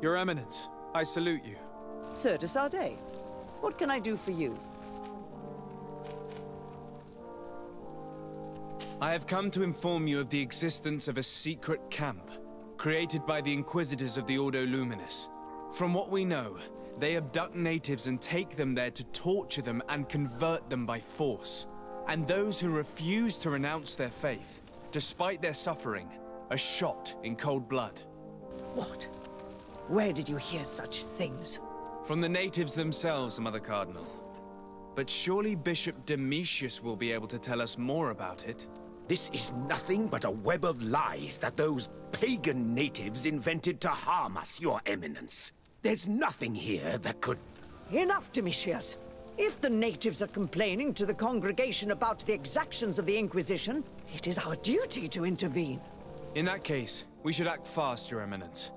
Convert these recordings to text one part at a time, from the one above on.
Your Eminence, I salute you. Sir de Sardet, what can I do for you? I have come to inform you of the existence of a secret camp, created by the Inquisitors of the Ordo Luminis. From what we know, they abduct natives and take them there to torture them and convert them by force. And those who refuse to renounce their faith, despite their suffering, are shot in cold blood. What? Where did you hear such things? From the natives themselves, Mother Cardinal. But surely Bishop Domitius will be able to tell us more about it. This is nothing but a web of lies that those pagan natives invented to harm us, Your Eminence. There's nothing here that could... Enough, Domitius. If the natives are complaining to the congregation about the exactions of the Inquisition, it is our duty to intervene. In that case, we should act fast, Your Eminence.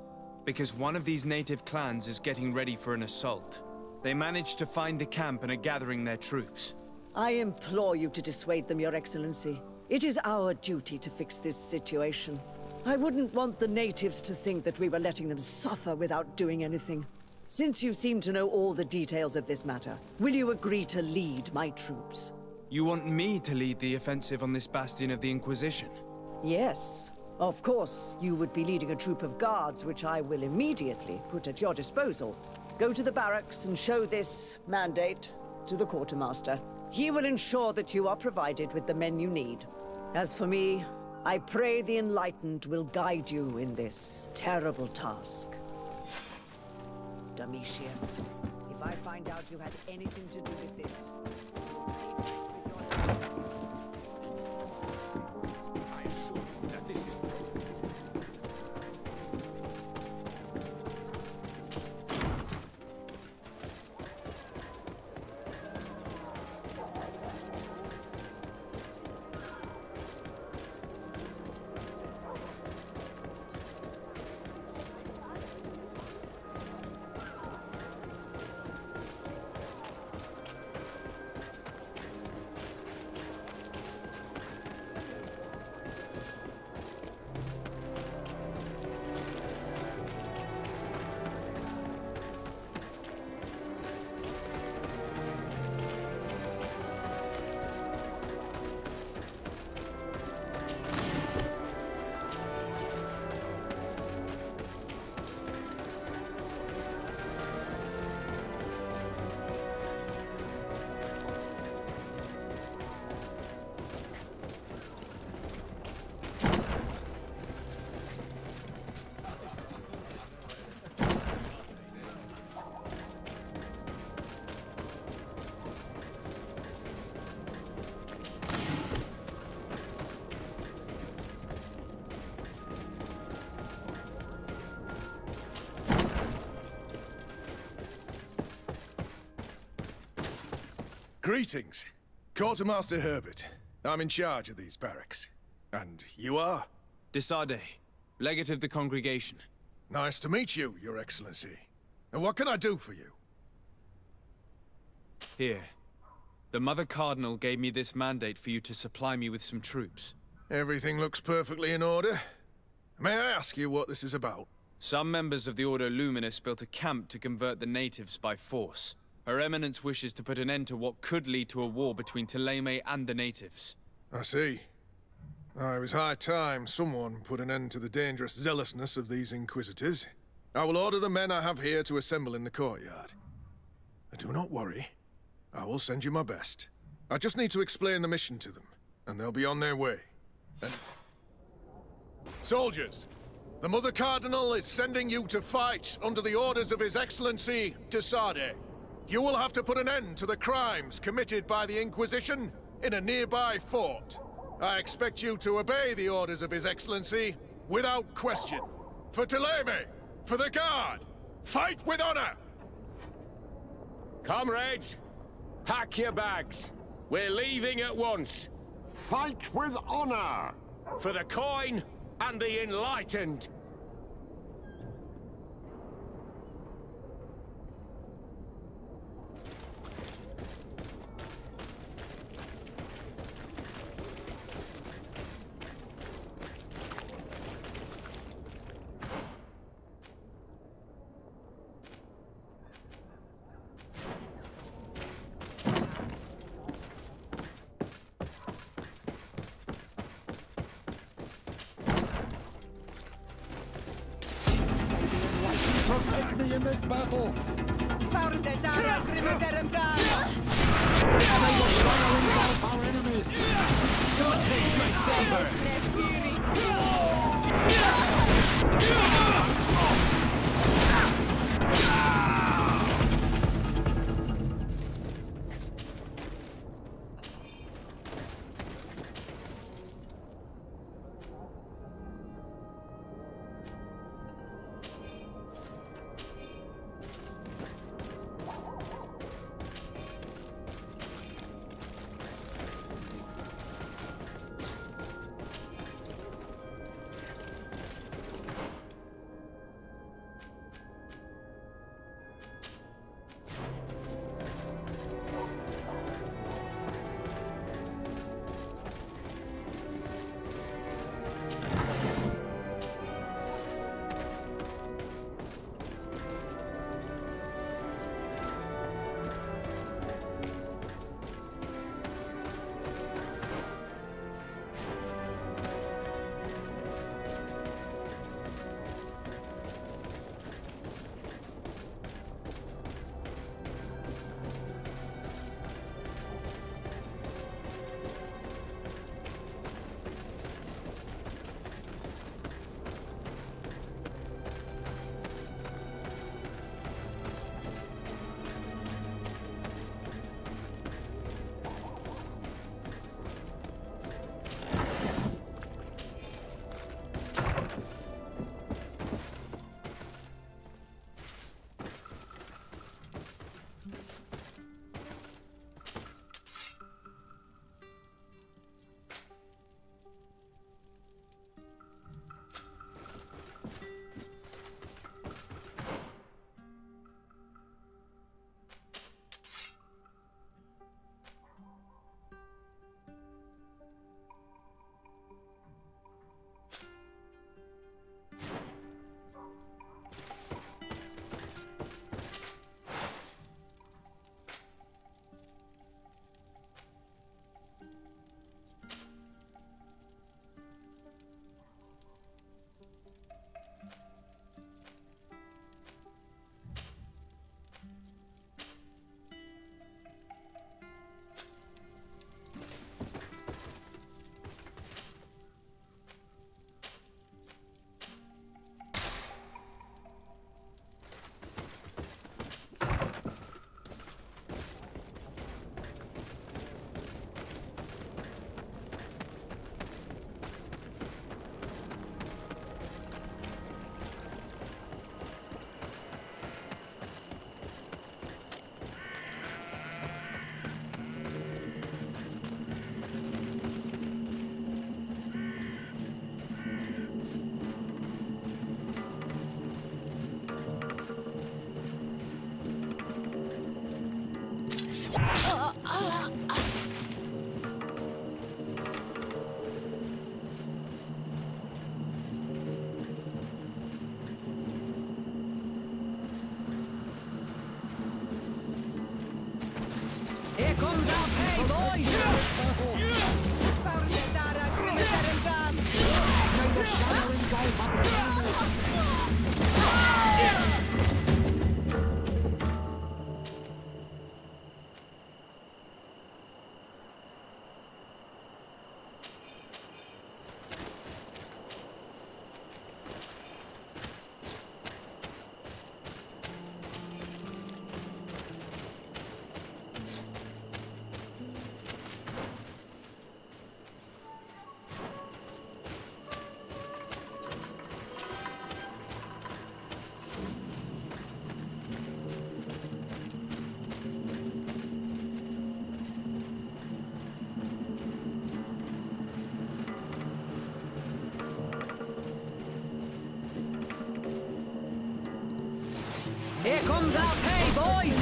Because one of these native clans is getting ready for an assault. They managed to find the camp and are gathering their troops. I implore you to dissuade them, Your Excellency. It is our duty to fix this situation. I wouldn't want the natives to think that we were letting them suffer without doing anything. Since you seem to know all the details of this matter, will you agree to lead my troops? You want me to lead the offensive on this bastion of the Inquisition? Yes. Of course, you would be leading a troop of guards, which I will immediately put at your disposal. Go to the barracks and show this mandate to the quartermaster. He will ensure that you are provided with the men you need. As for me, I pray the enlightened will guide you in this terrible task. Domitius, if I find out you had anything to do with this, I assure you that this is... Greetings. Quartermaster Herbert. I'm in charge of these barracks. And you are? De Sardet, legate of the congregation. Nice to meet you, Your Excellency. And what can I do for you? Here. The Mother Cardinal gave me this mandate for you to supply me with some troops. Everything looks perfectly in order. May I ask you what this is about? Some members of the Ordo Luminis built a camp to convert the natives by force. Her Eminence wishes to put an end to what could lead to a war between Thélème and the natives. I see. It was high time someone put an end to the dangerous zealousness of these Inquisitors. I will order the men I have here to assemble in the courtyard. Do not worry. I will send you my best. I just need to explain the mission to them, and they'll be on their way. Soldiers! The Mother Cardinal is sending you to fight under the orders of His Excellency, de Sardet. You will have to put an end to the crimes committed by the Inquisition in a nearby fort. I expect you to obey the orders of His Excellency without question. For Thélème! For the Guard! Fight with honor! Comrades, pack your bags. We're leaving at once. Fight with honor! For the coin and the enlightened. in this battle. Our enemies. Don't taste my saber! Here comes our pay, boys! May the shadow engulf our enemies. Here comes our pay, boys!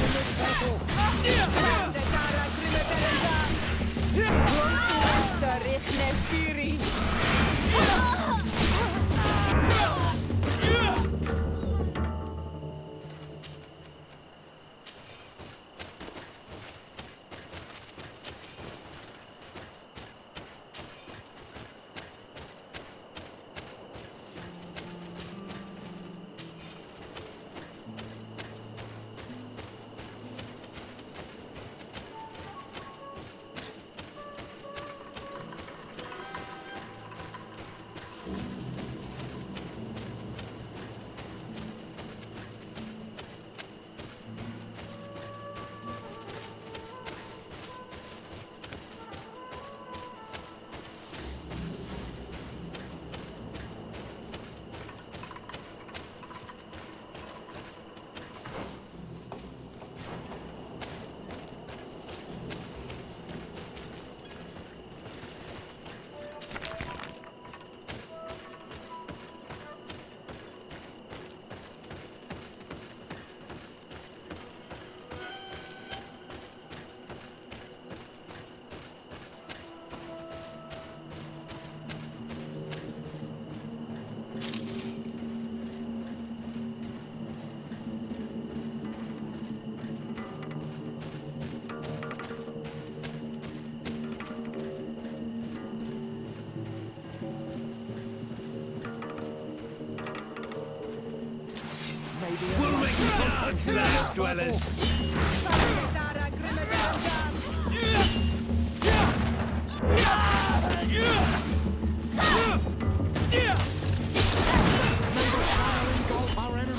once, London's dwellers. Engulf our enemy.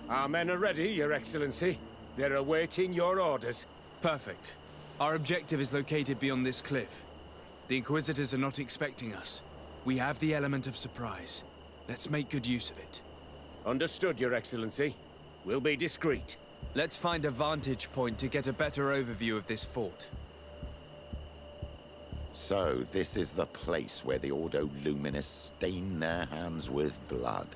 Our men are ready, Your Excellency. They're awaiting your orders. Perfect. Our objective is located beyond this cliff. The Inquisitors are not expecting us. We have the element of surprise. Let's make good use of it. Understood, Your Excellency. We'll be discreet. Let's find a vantage point to get a better overview of this fort. So, this is the place where the Ordo Luminous stain their hands with blood.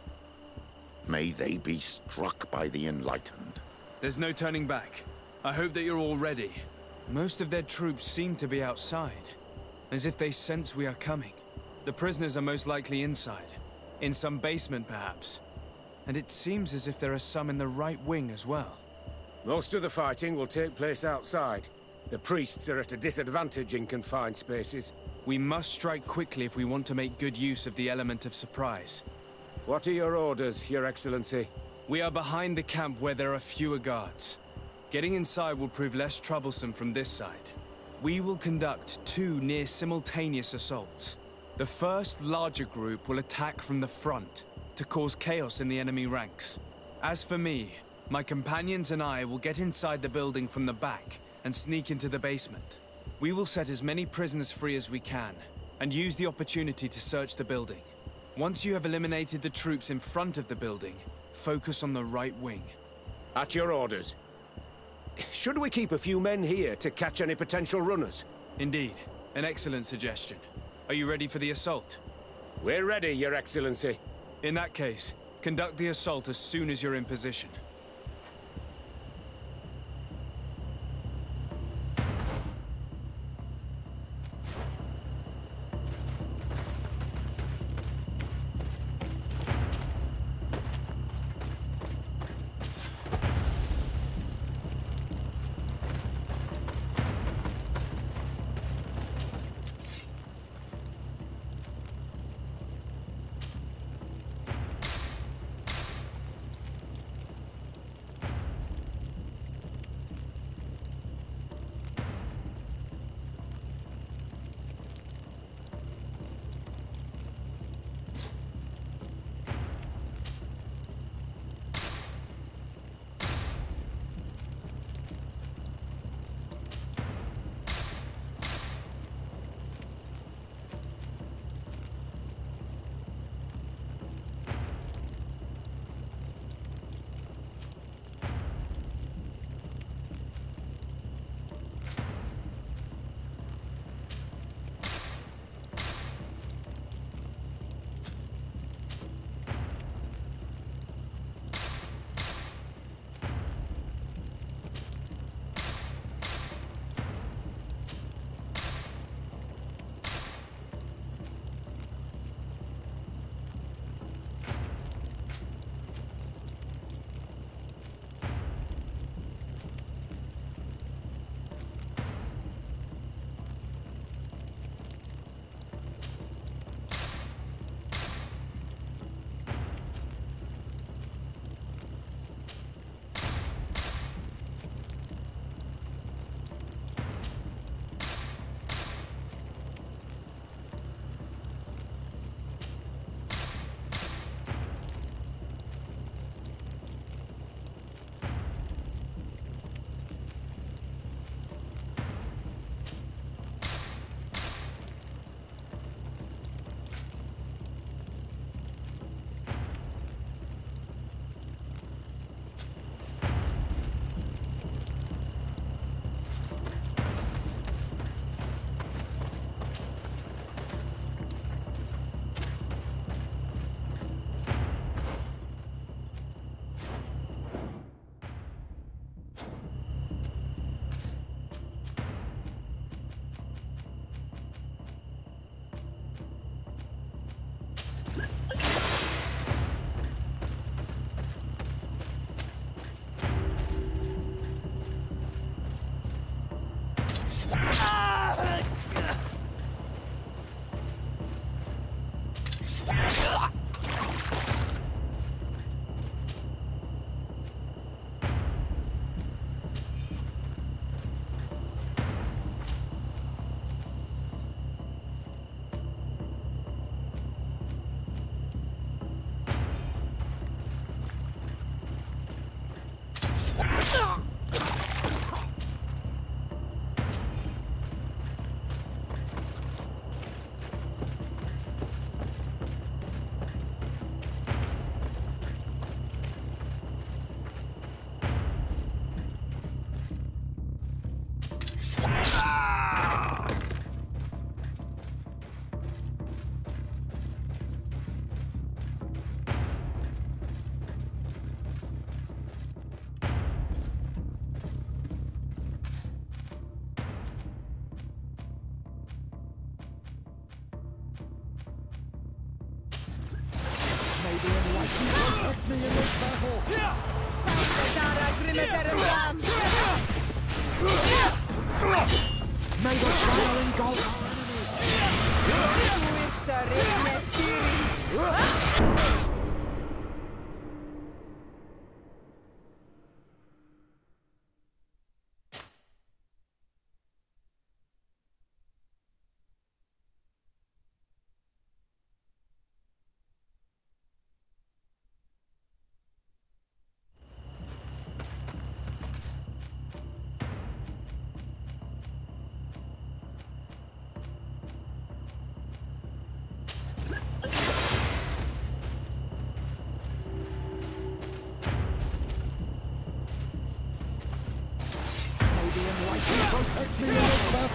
May they be struck by the enlightened. There's no turning back. I hope that you're all ready. Most of their troops seem to be outside, as if they sense we are coming. The prisoners are most likely inside, in some basement perhaps. And it seems as if there are some in the right wing as well. Most of the fighting will take place outside. The priests are at a disadvantage in confined spaces. We must strike quickly if we want to make good use of the element of surprise. What are your orders, Your Excellency? We are behind the camp where there are fewer guards. Getting inside will prove less troublesome from this side. We will conduct 2 near-simultaneous assaults. The first larger group will attack from the front to cause chaos in the enemy ranks. As for me, my companions and I will get inside the building from the back and sneak into the basement. We will set as many prisoners free as we can and use the opportunity to search the building. Once you have eliminated the troops in front of the building, focus on the right wing. At your orders. Should we keep a few men here to catch any potential runners? Indeed. An excellent suggestion. Are you ready for the assault? We're ready, Your Excellency. In that case, conduct the assault as soon as you're in position.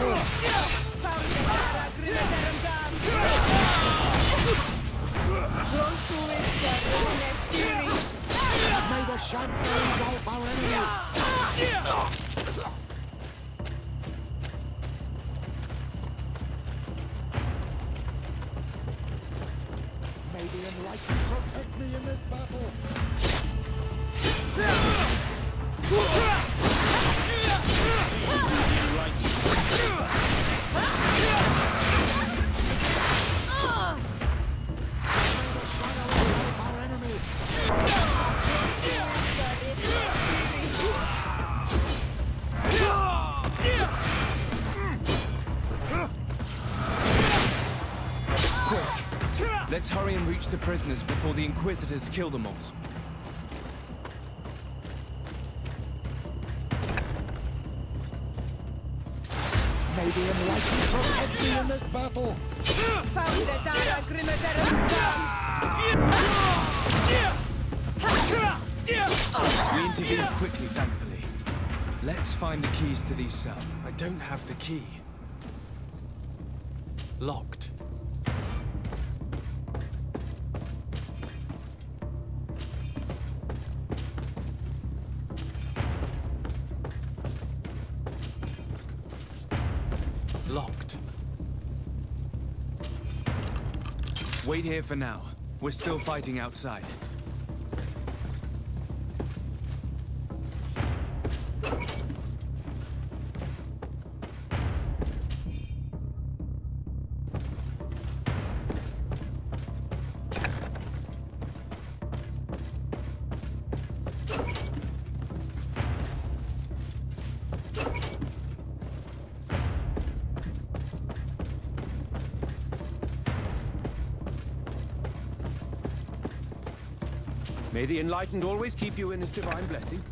battle. May the shadow engulf our enemies. May the enlightened protect me in this battle. Let's hurry and reach the prisoners before the Inquisitors kill them all. May the enlightened protect me in this battle. We intervene quickly, thankfully. Let's find the keys to these cells. I don't have the key. Locked. Locked. Wait here for now. We're still fighting outside. May the enlightened always keep you in his divine blessing.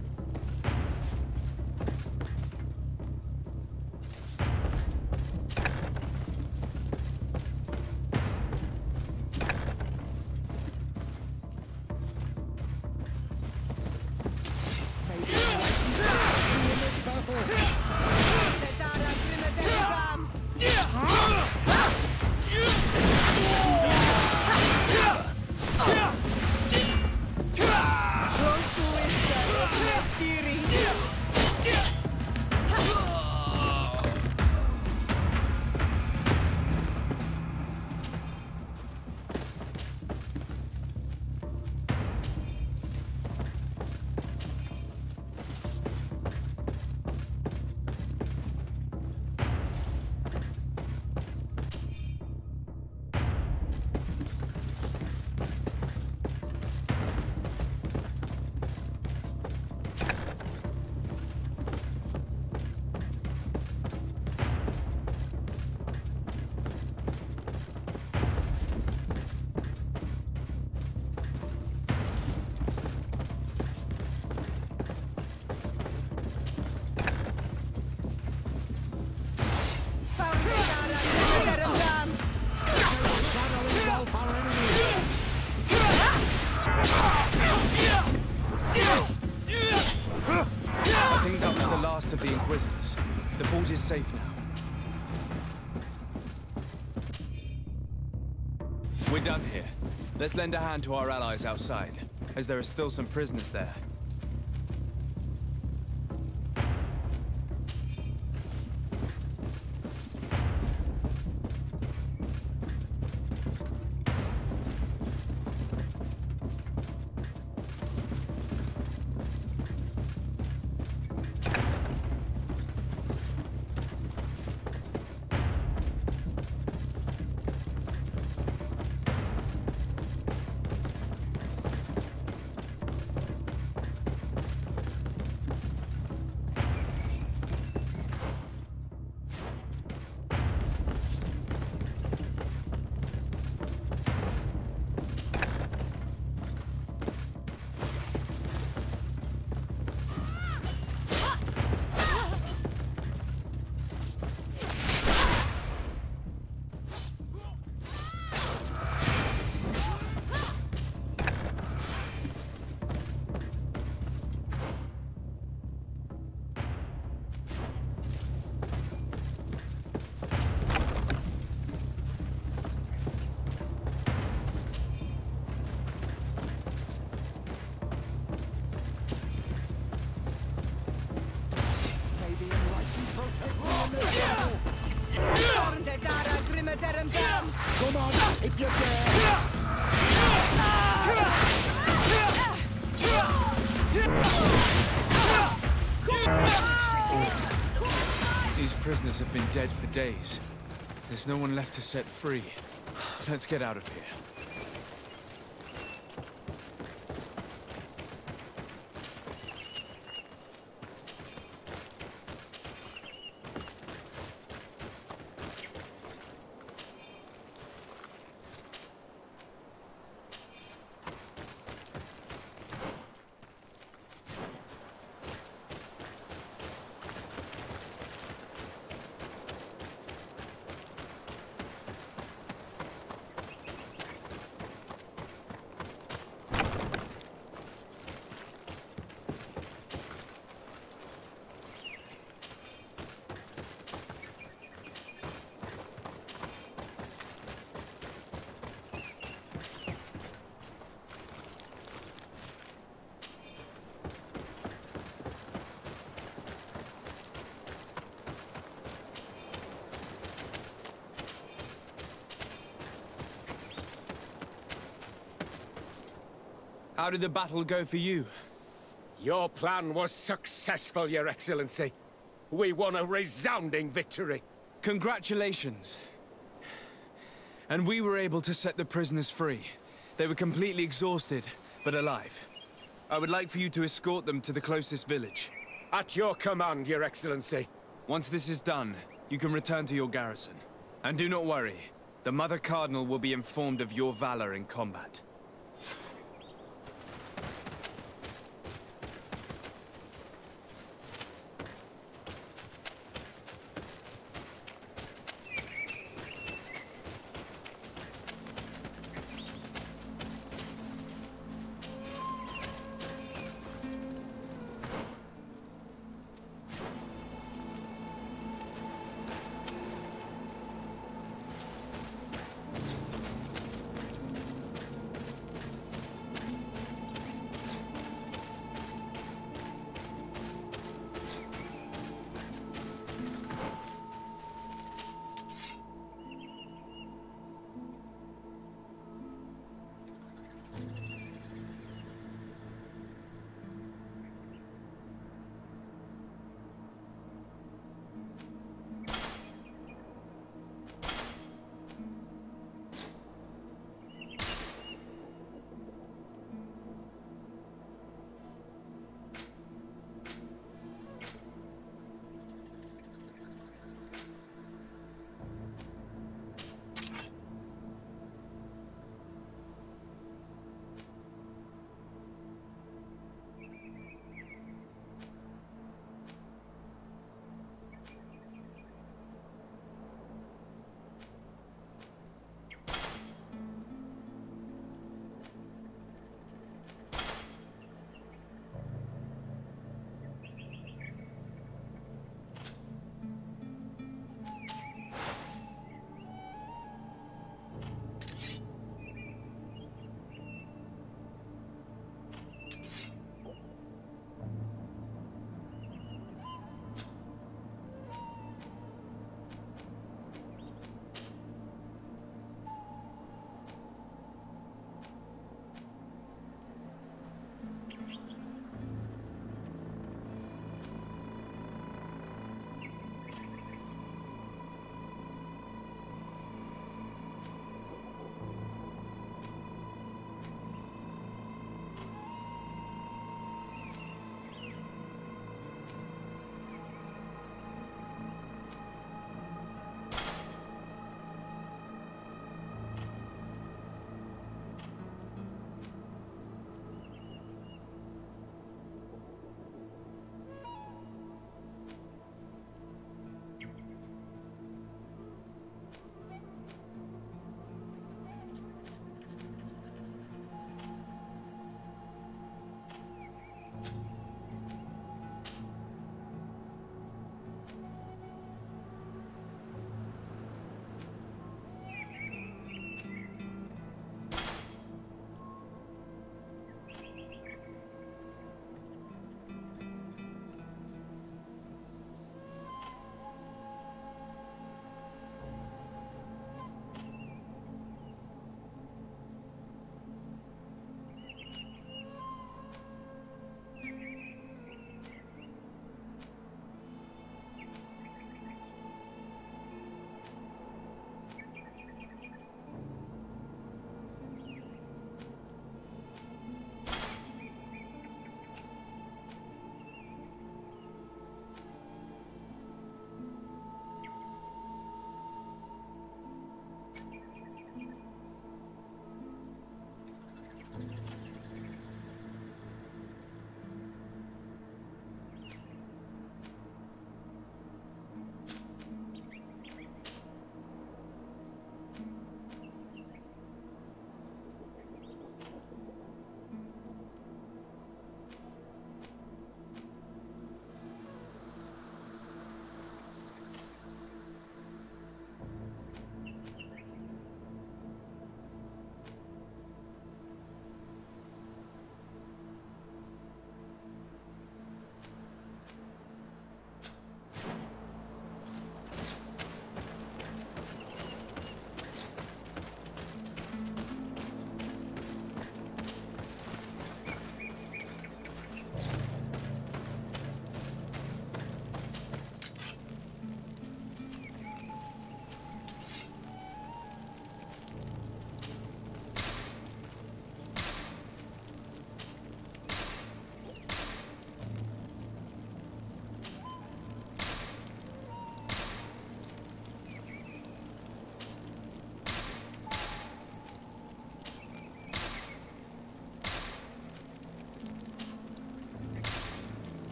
Of the Inquisitors. The fort is safe now. We're done here. Let's lend a hand to our allies outside, as there are still some prisoners there. If you dare. These prisoners have been dead for days. There's no one left to set free. Let's get out of here. How did the battle go for you? Your plan was successful, Your Excellency. We won a resounding victory. Congratulations. And we were able to set the prisoners free. They were completely exhausted, but alive. I would like for you to escort them to the closest village. At your command, Your Excellency. Once this is done, you can return to your garrison. And do not worry, the Mother Cardinal will be informed of your valor in combat.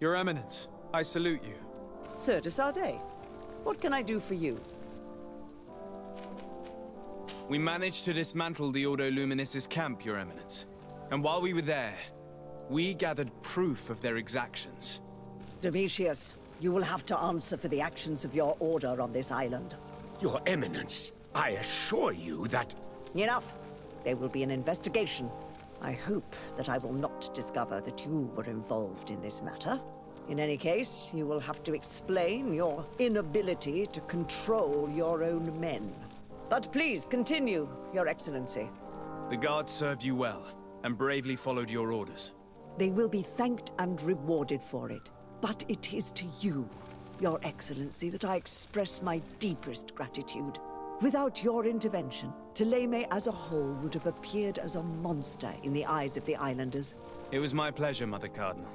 Your Eminence, I salute you. Sir de Sardet, what can I do for you? We managed to dismantle the Ordo Luminis' camp, Your Eminence. And while we were there, we gathered proof of their exactions. Domitius, you will have to answer for the actions of your order on this island. Your Eminence, I assure you that... Enough. There will be an investigation. I hope that I will not discover that you were involved in this matter. In any case, you will have to explain your inability to control your own men. But please continue, Your Excellency. The guards served you well, and bravely followed your orders. They will be thanked and rewarded for it. But it is to you, Your Excellency, that I express my deepest gratitude. Without your intervention, Thélème as a whole would have appeared as a monster in the eyes of the islanders. It was my pleasure, Mother Cardinal.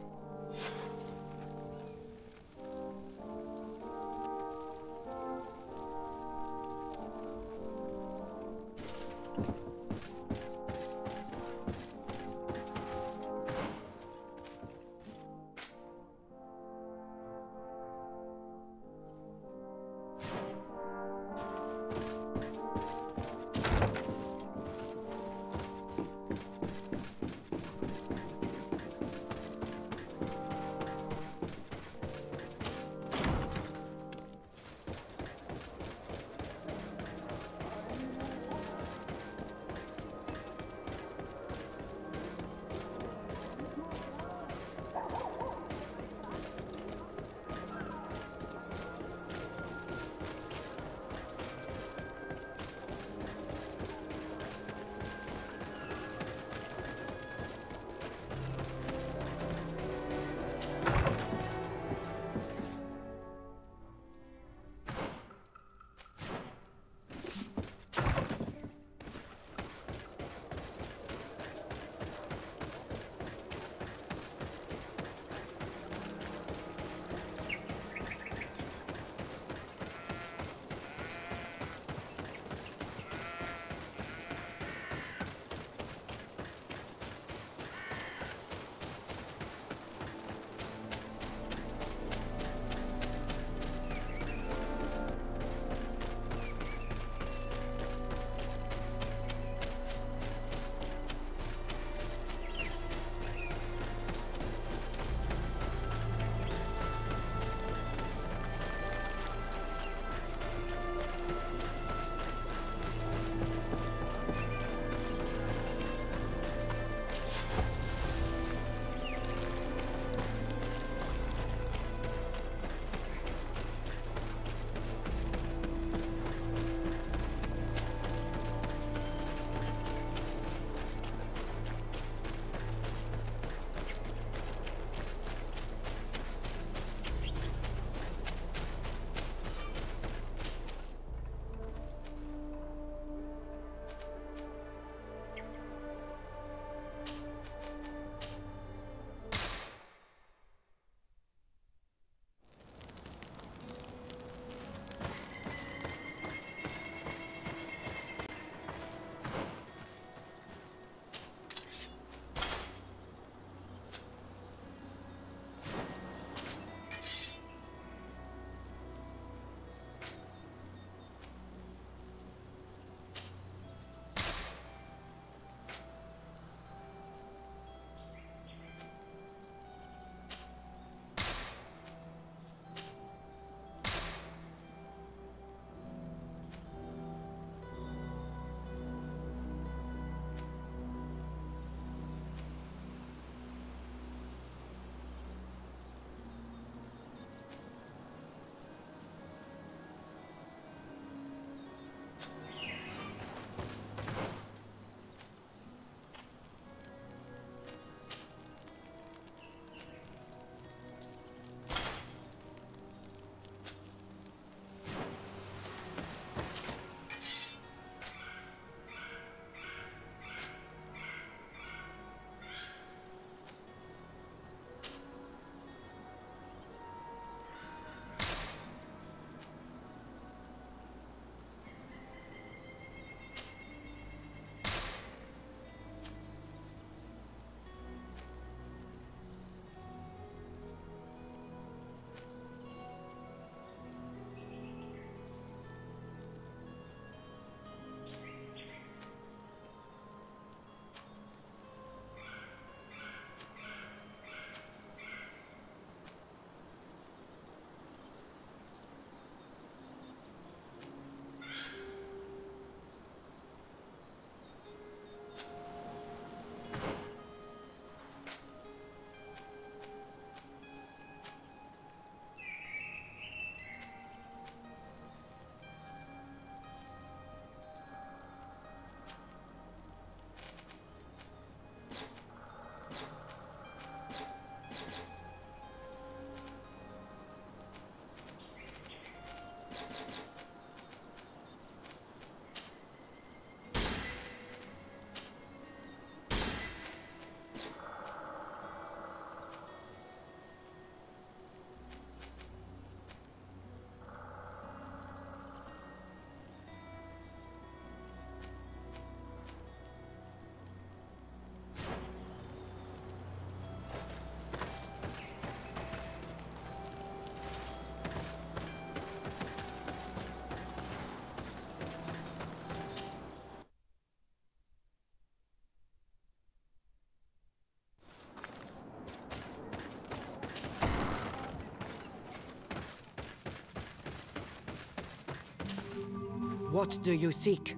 What do you seek?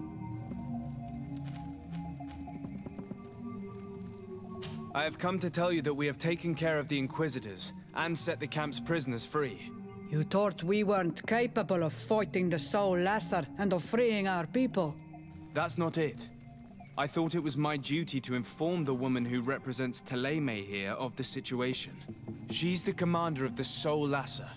I have come to tell you that we have taken care of the Inquisitors and set the camp's prisoners free. You thought we weren't capable of fighting the Soul Lesser and of freeing our people? That's not it. I thought it was my duty to inform the woman who represents Teleme here of the situation. She's the commander of the Soul Lesser,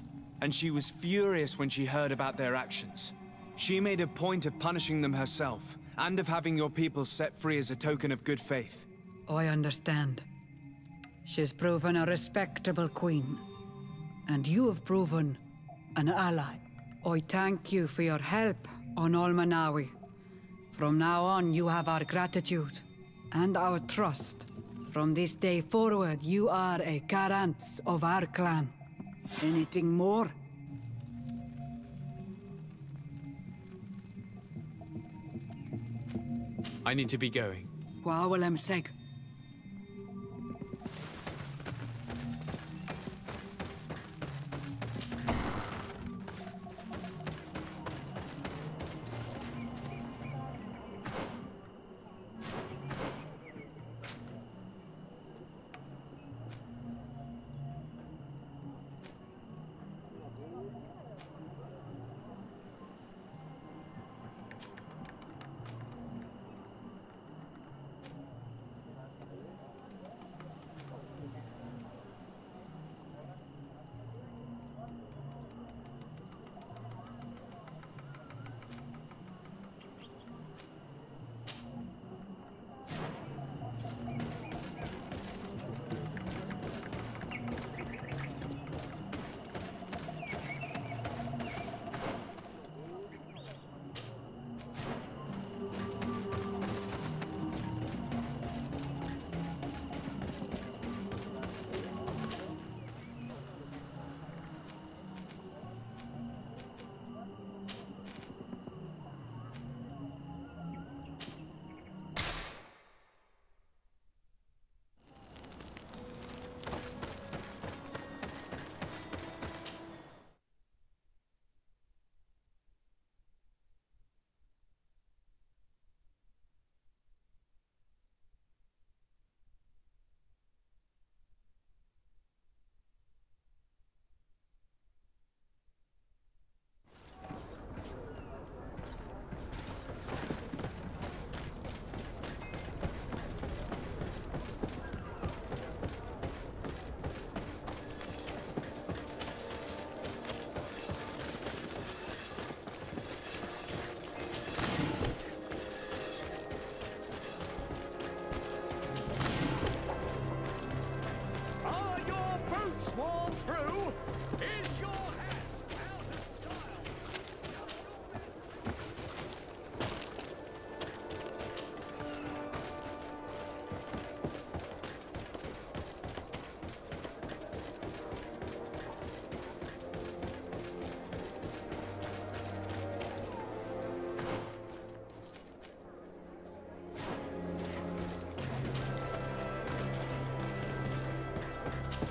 and she was furious when she heard about their actions. She made a point of punishing them herself, and of having your people set free as a token of good faith. I understand. She's proven a respectable queen. And you have proven an ally. I thank you for your help on Almanawi. From now on, you have our gratitude and our trust. From this day forward, you are a Karants of our clan. Anything more? I need to be going. Wawalem seg.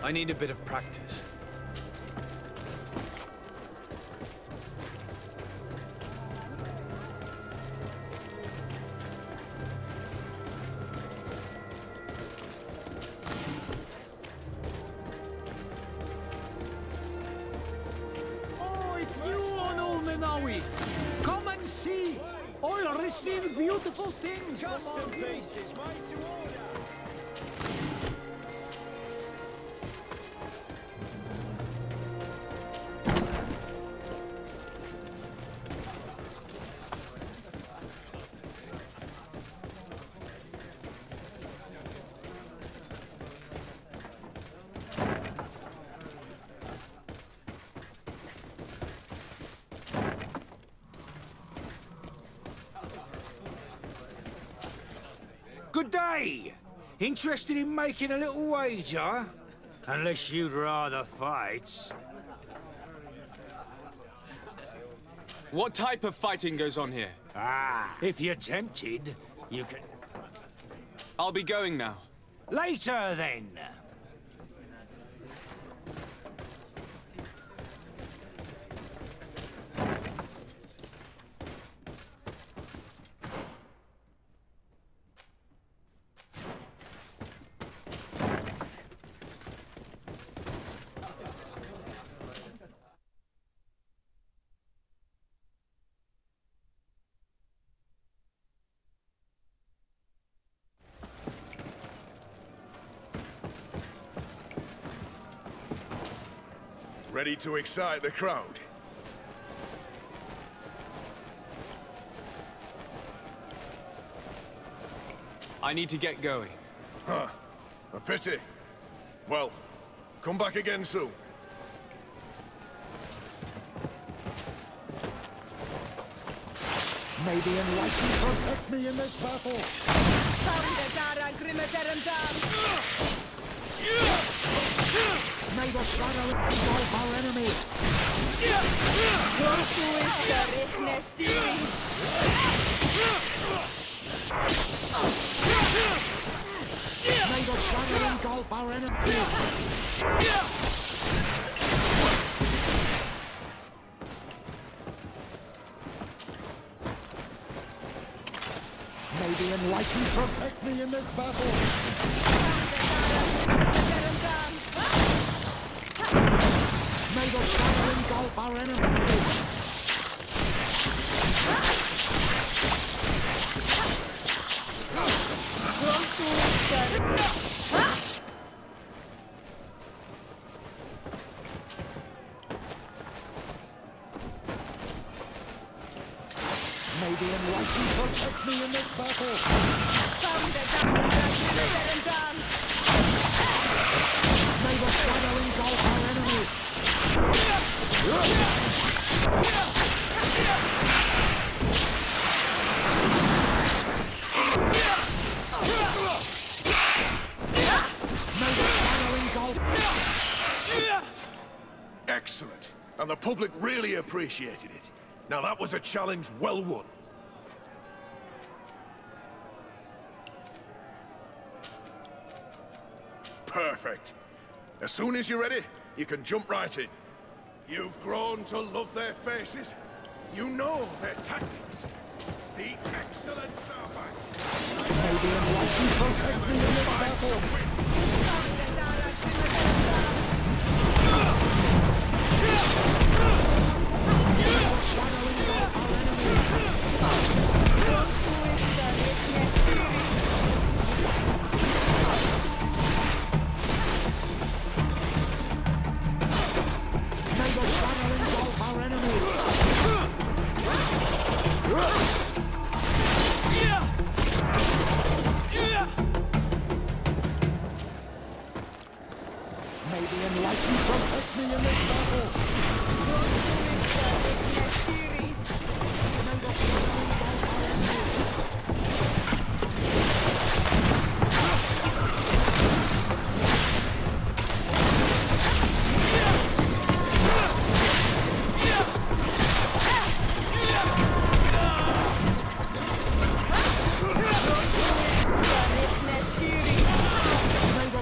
I need a bit of practice. Oh, it's you on Ulmenawi! Come and see! I'll receive beautiful things! Custom pieces made to order! Good day! Interested in making a little wager? Unless you'd rather fight. What type of fighting goes on here? Ah, if you're tempted, you can... I'll be going now. Later, then! Ready to excite the crowd? I need to get going. Huh. A pity. Well, come back again soon. May the enlightened protect me in this battle. May the shadow engulf our enemies. May the shadow engulf our enemies. May the enlightened protect me in this battle. May the shadow engulf our enemies. May the enlightened protect me in this battle. May the shadow engulf our enemies. Excellent. And the public really appreciated it. Now that was a challenge well won. Perfect. As soon as you're ready, you can jump right in. You've grown to love their faces. You know their tactics. The excellence of May the enlightened protect me in this battle. Shadow engulf our enemies. May the shadow engulf our enemies. May the enlightened protect me in this battle.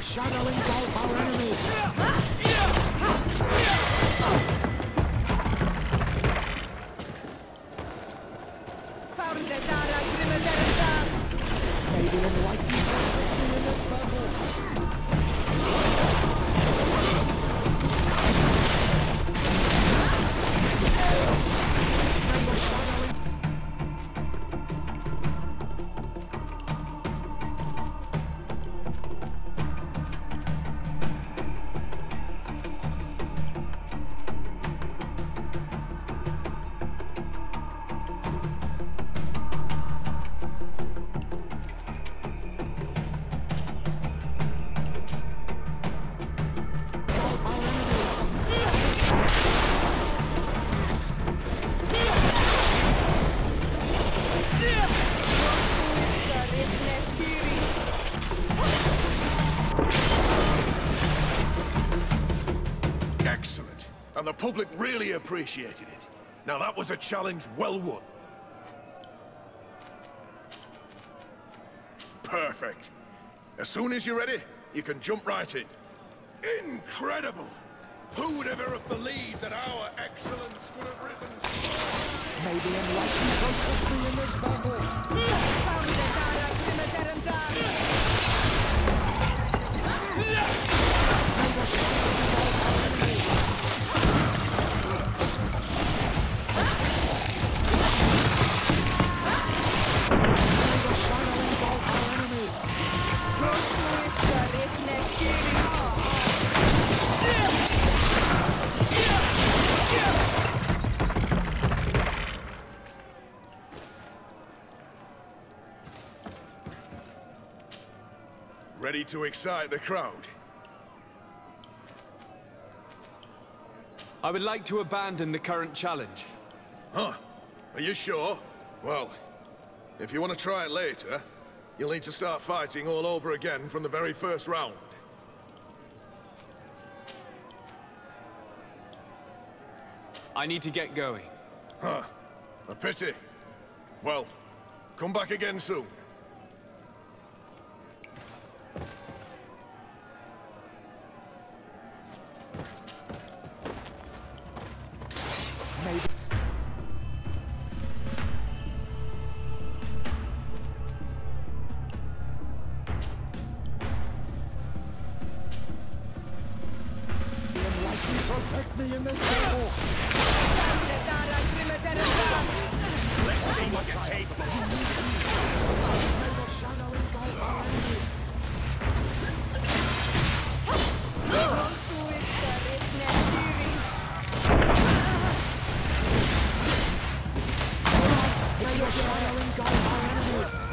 Shadow engulf our enemies. May the enlightened protect me in this battle. May the shadow Excellent. And the public really appreciated it. Now that was a challenge well won. Perfect. As soon as you're ready, you can jump right in. Incredible! Who would ever have believed that our excellence would have risen so high? May the enlightened protect me in this battle. May the shadow engulf our enemies. May the shadow engulf our enemies. Ready to excite the crowd? I would like to abandon the current challenge. Huh? Are you sure? Well, if you want to try it later, you'll need to start fighting all over again from the very first round. I need to get going. Huh. A pity. Well, come back again soon. Protect me in this battle! Let's see what you're capable of. May the shadow engulf our enemies! May the shadow engulf our enemies!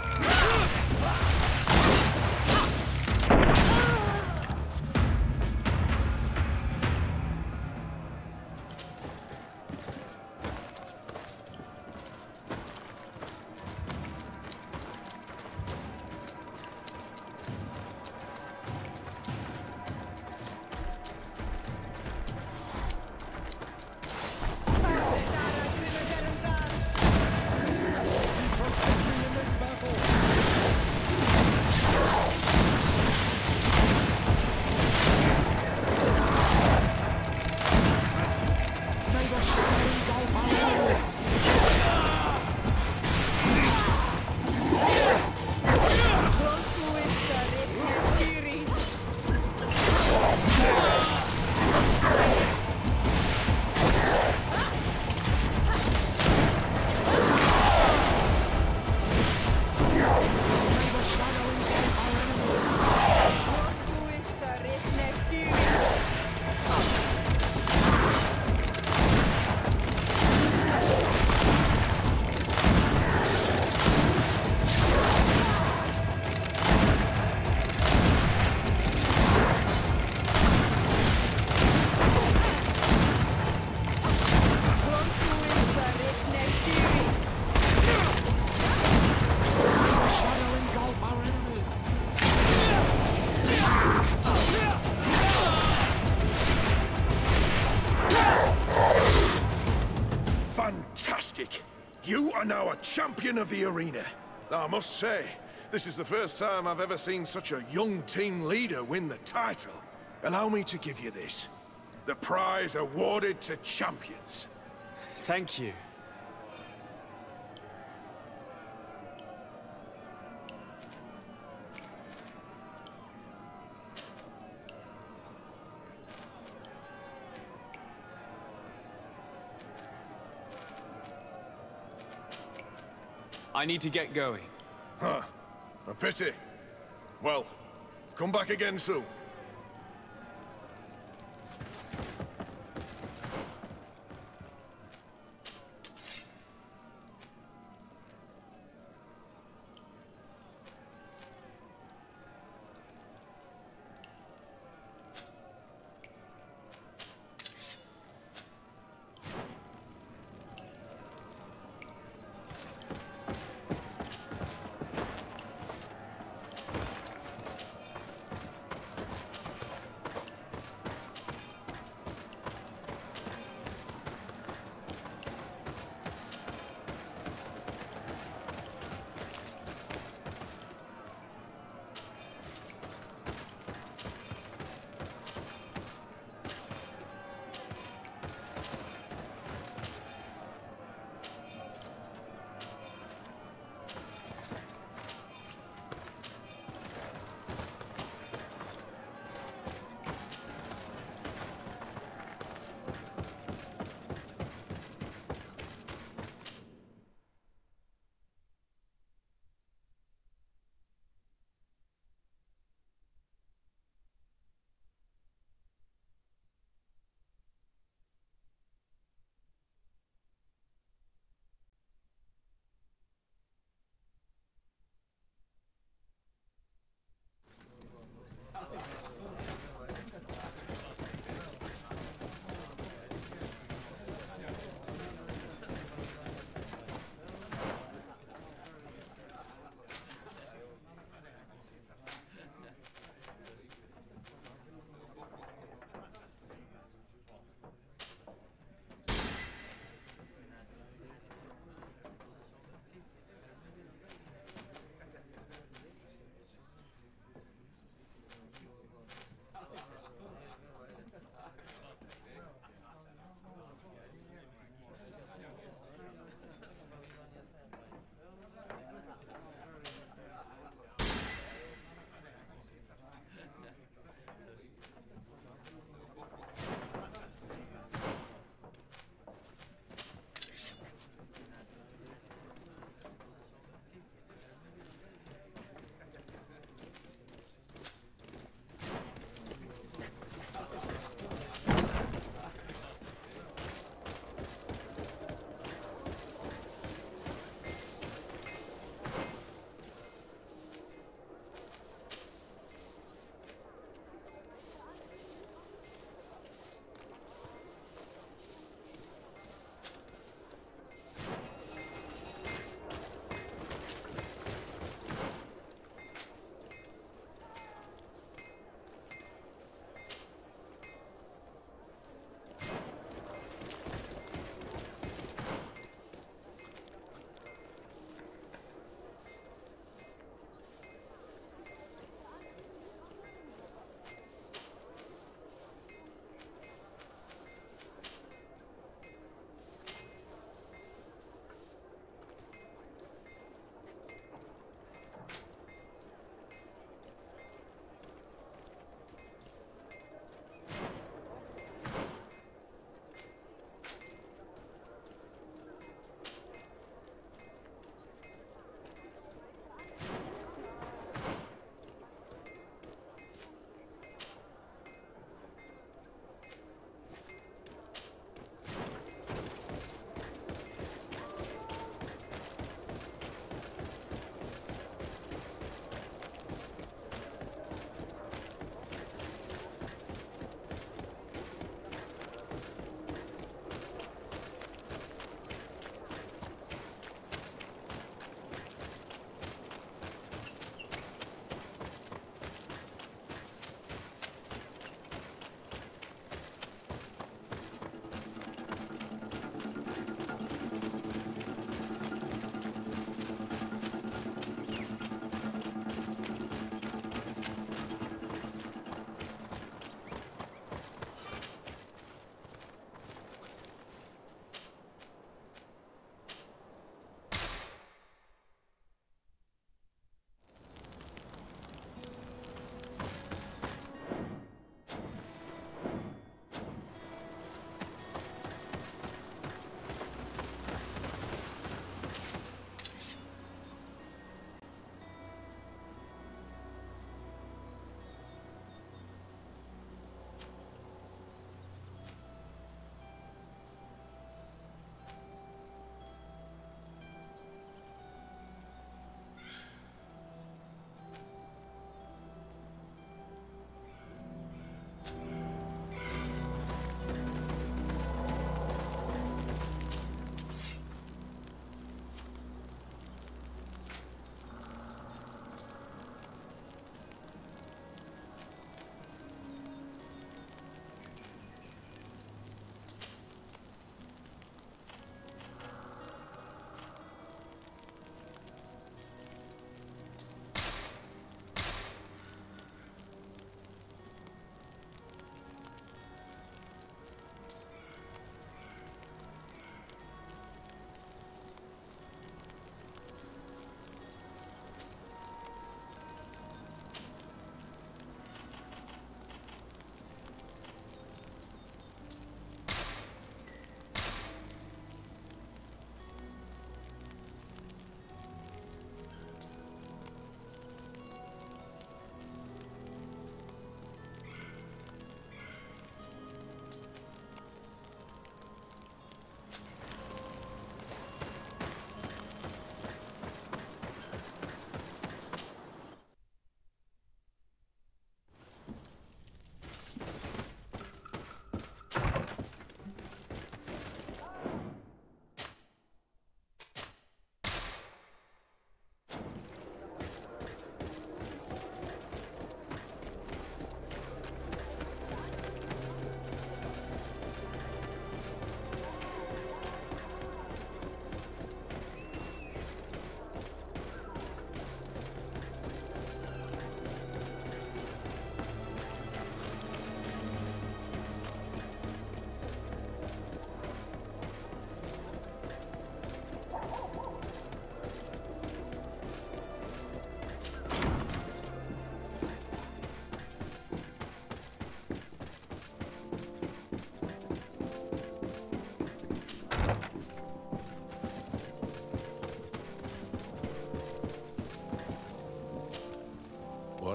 Fantastic! You are now a champion of the arena. I must say, this is the first time I've ever seen such a young team leader win the title. Allow me to give you this. The prize awarded to champions. Thank you. I need to get going. Huh. A pity. Well, come back again soon.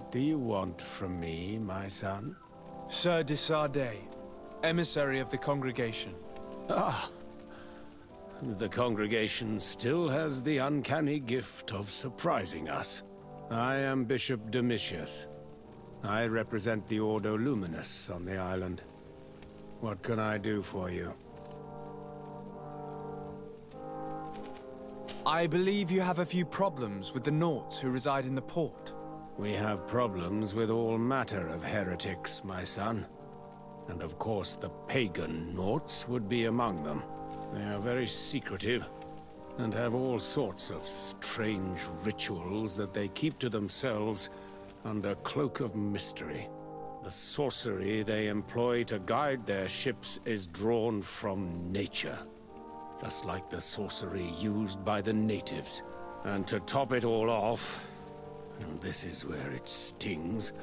What do you want from me, my son? Sir de Sardet, emissary of the congregation. Ah. The congregation still has the uncanny gift of surprising us. I am Bishop Domitius. I represent the Ordo Luminous on the island. What can I do for you? I believe you have a few problems with the Nauts who reside in the port. We have problems with all matter of heretics, my son. And of course the pagan Nauts would be among them. They are very secretive, and have all sorts of strange rituals that they keep to themselves under cloak of mystery. The sorcery they employ to guide their ships is drawn from nature, just like the sorcery used by the natives. And to top it all off, and this is where it stings,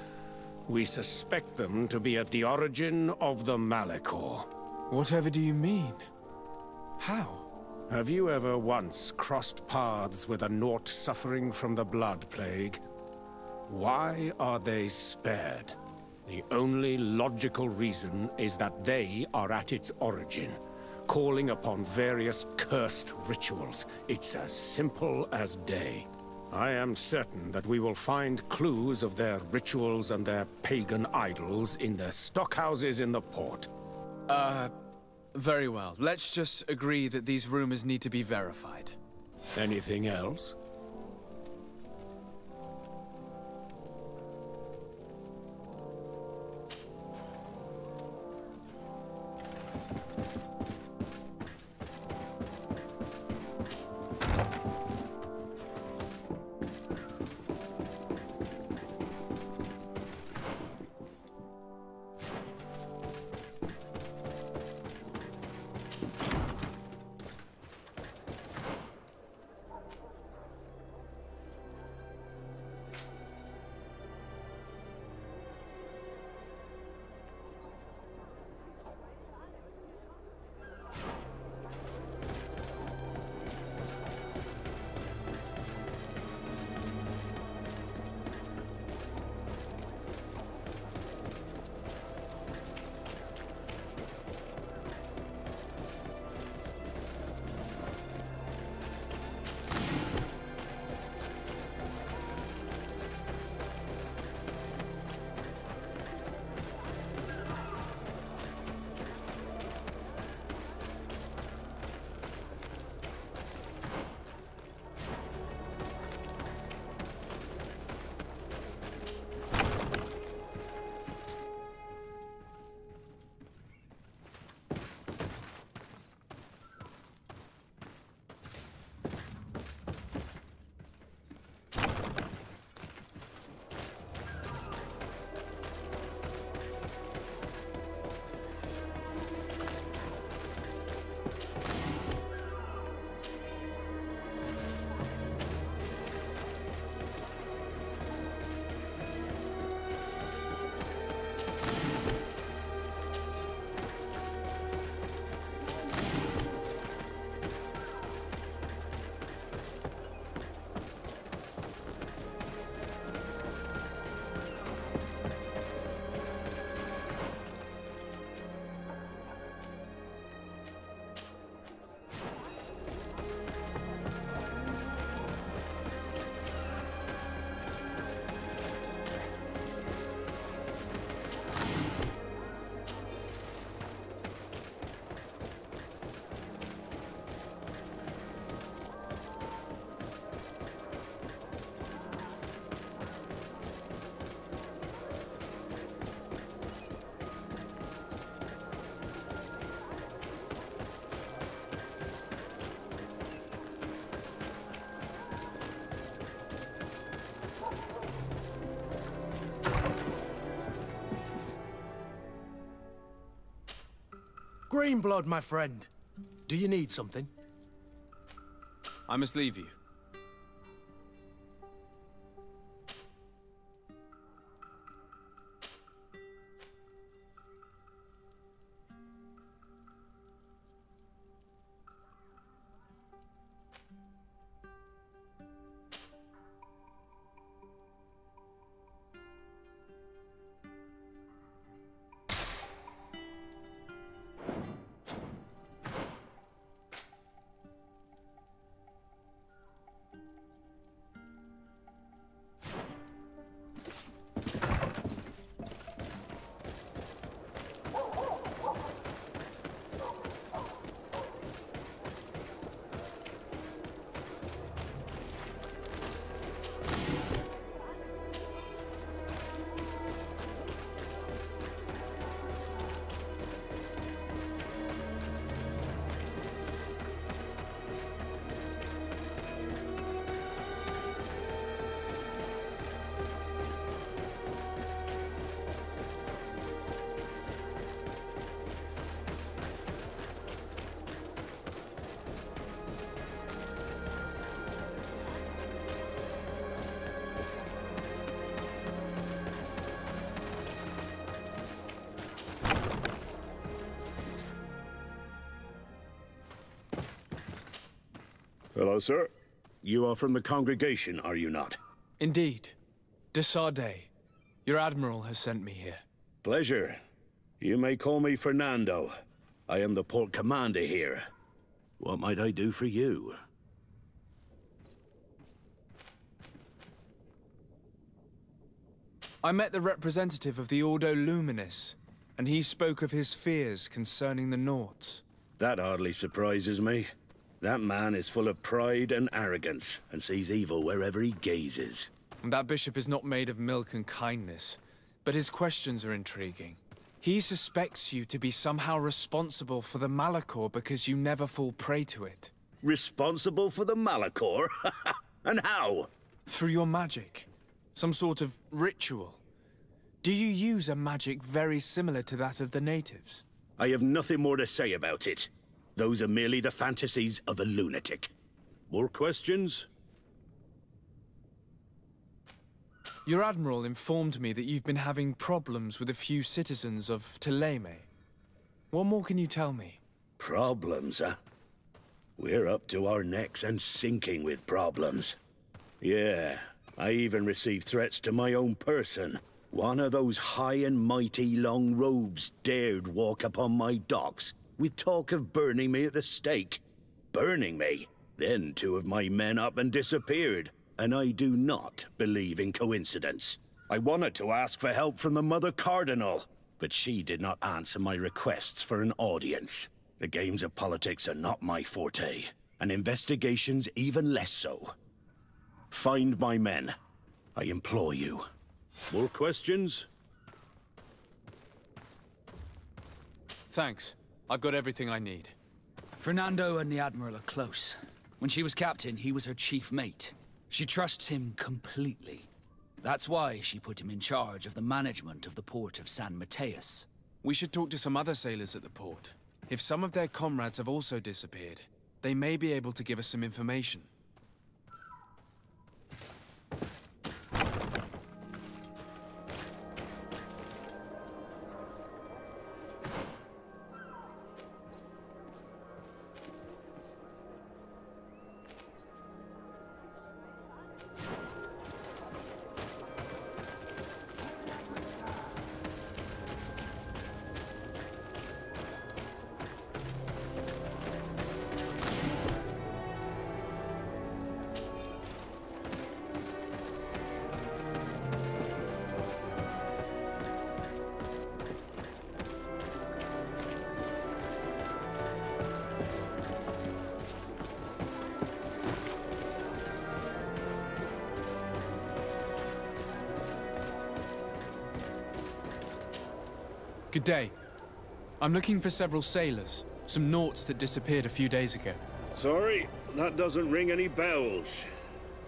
we suspect them to be at the origin of the Malachor. Whatever do you mean? How? Have you ever once crossed paths with a Naut suffering from the blood plague? Why are they spared? The only logical reason is that they are at its origin, calling upon various cursed rituals. It's as simple as day. I am certain that we will find clues of their rituals and their pagan idols in their stockhouses in the port. Very well. Let's just agree that these rumors need to be verified. Anything else? Greenblood, my friend. Do you need something? I must leave you. Hello, sir. You are from the congregation, are you not? Indeed. De Sardet. Your admiral has sent me here. Pleasure. You may call me Fernando. I am the port commander here. What might I do for you? I met the representative of the Ordo Luminis, and he spoke of his fears concerning the Nauts. That hardly surprises me. That man is full of pride and arrogance, and sees evil wherever he gazes. And that bishop is not made of milk and kindness, but his questions are intriguing. He suspects you to be somehow responsible for the Malachor because you never fall prey to it. Responsible for the Malachor? And how? Through your magic. Some sort of ritual. Do you use a magic very similar to that of the natives? I have nothing more to say about it. Those are merely the fantasies of a lunatic. More questions? Your admiral informed me that you've been having problems with a few citizens of Teleme. What more can you tell me? Problems, huh? We're up to our necks and sinking with problems. Yeah, I even received threats to my own person. One of those high and mighty long robes dared walk upon my docks with talk of burning me at the stake. Burning me? Then 2 of my men up and disappeared. And I do not believe in coincidence. I wanted to ask for help from the Mother Cardinal, but she did not answer my requests for an audience. The games of politics are not my forte, and investigations even less so. Find my men. I implore you. More questions? Thanks. I've got everything I need. Fernando and the Admiral are close. When she was captain, he was her chief mate. She trusts him completely. That's why she put him in charge of the management of the port of San Mateus. We should talk to some other sailors at the port. If some of their comrades have also disappeared, they may be able to give us some information. Good day. I'm looking for several sailors, some Nauts that disappeared a few days ago. Sorry, that doesn't ring any bells.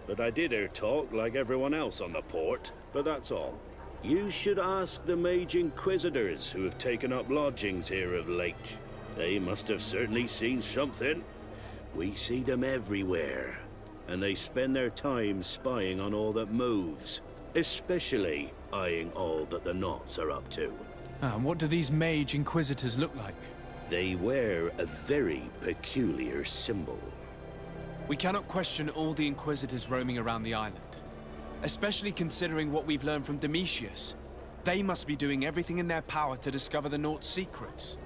But I did hear talk like everyone else on the port, but that's all. You should ask the Mage Inquisitors who have taken up lodgings here of late. They must have certainly seen something. We see them everywhere, and they spend their time spying on all that moves, especially eyeing all that the Nauts are up to. And what do these Mage Inquisitors look like? They wear a very peculiar symbol. We cannot question all the Inquisitors roaming around the island. Especially considering what we've learned from Domitius. They must be doing everything in their power to discover the Naut's secrets.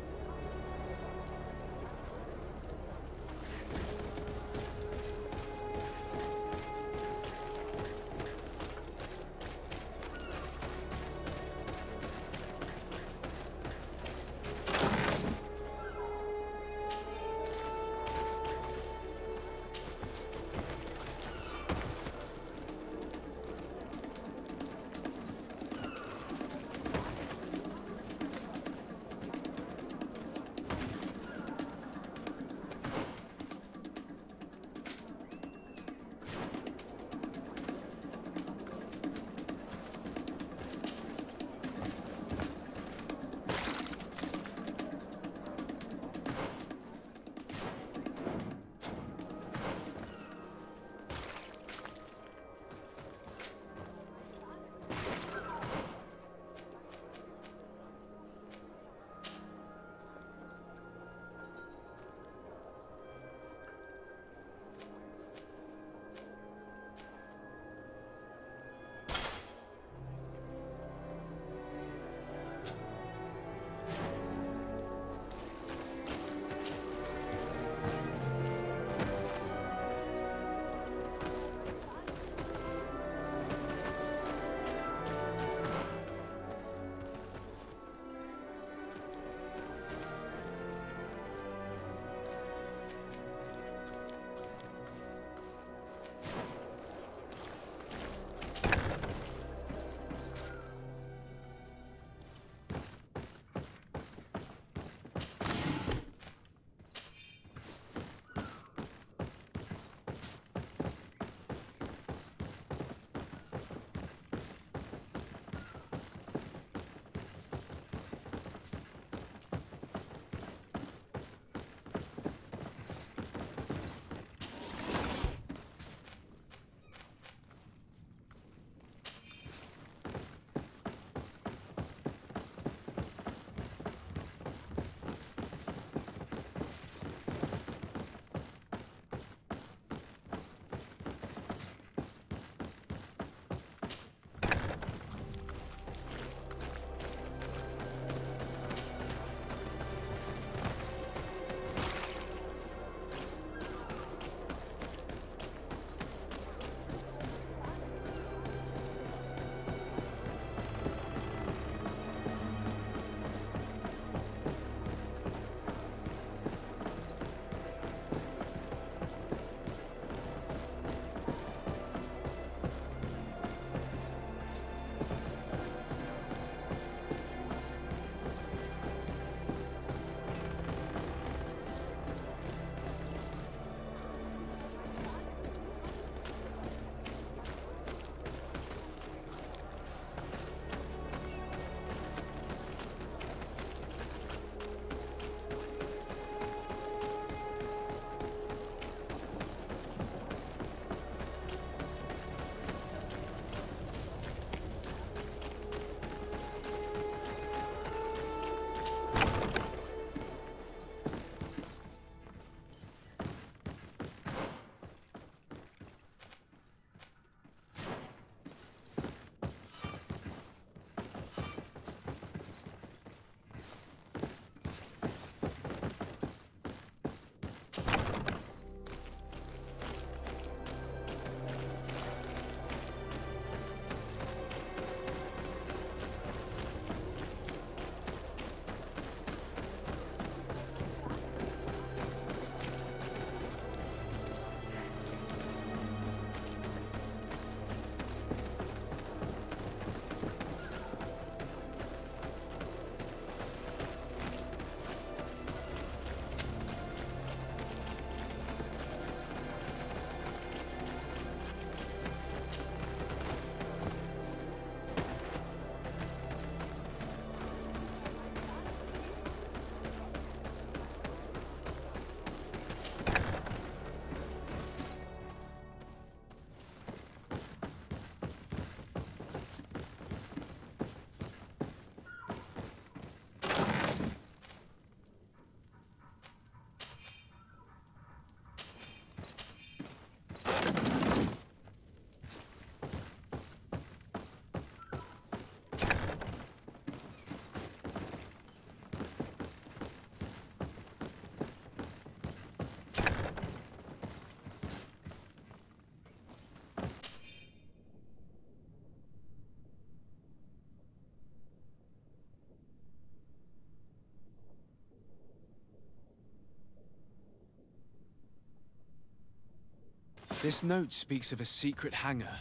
This note speaks of a secret hangar.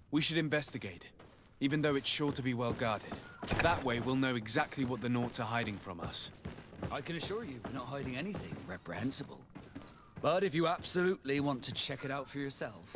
We should investigate, even though it's sure to be well guarded. That way we'll know exactly what the Naughts are hiding from us. I can assure you we're not hiding anything reprehensible. But if you absolutely want to check it out for yourself...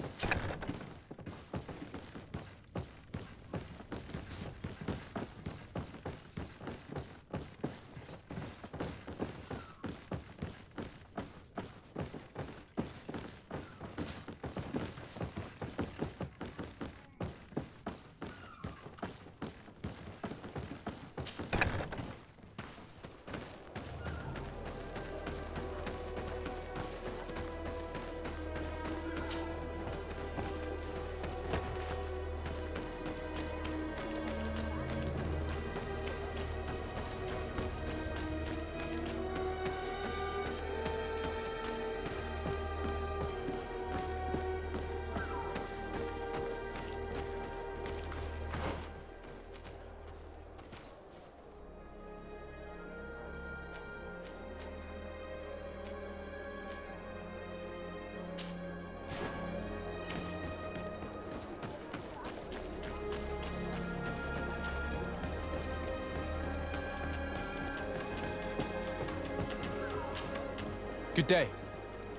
Good day.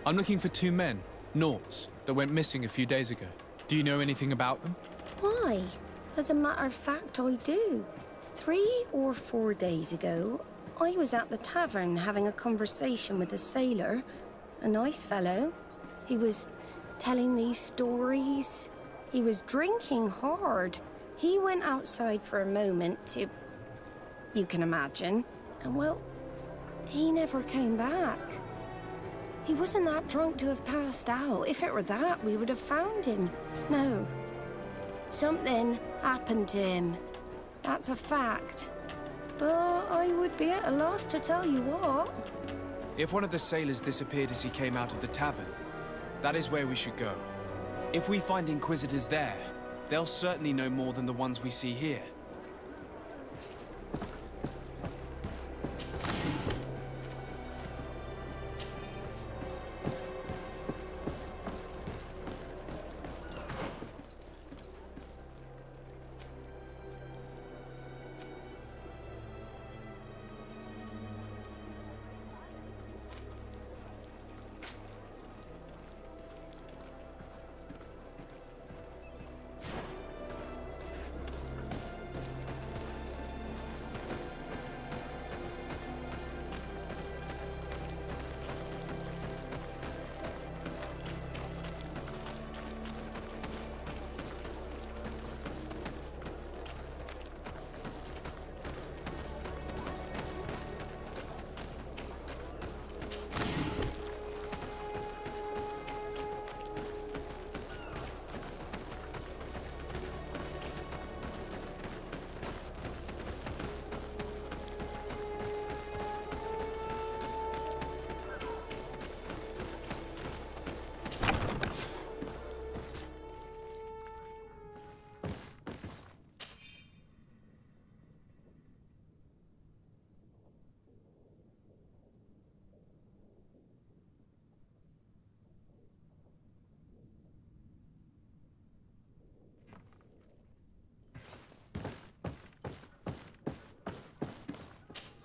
I'm looking for two men, Naughts, that went missing a few days ago. Do you know anything about them? Why? As a matter of fact, I do. 3 or 4 days ago, I was at the tavern having a conversation with a sailor, a nice fellow. He was telling these stories. He was drinking hard. He went outside for a moment to... you can imagine. And well, he never came back. He wasn't that drunk to have passed out. If it were that, we would have found him. No. Something happened to him. That's a fact. But I would be at a loss to tell you what. If one of the sailors disappeared as he came out of the tavern, that is where we should go. If we find Inquisitors there, they'll certainly know more than the ones we see here.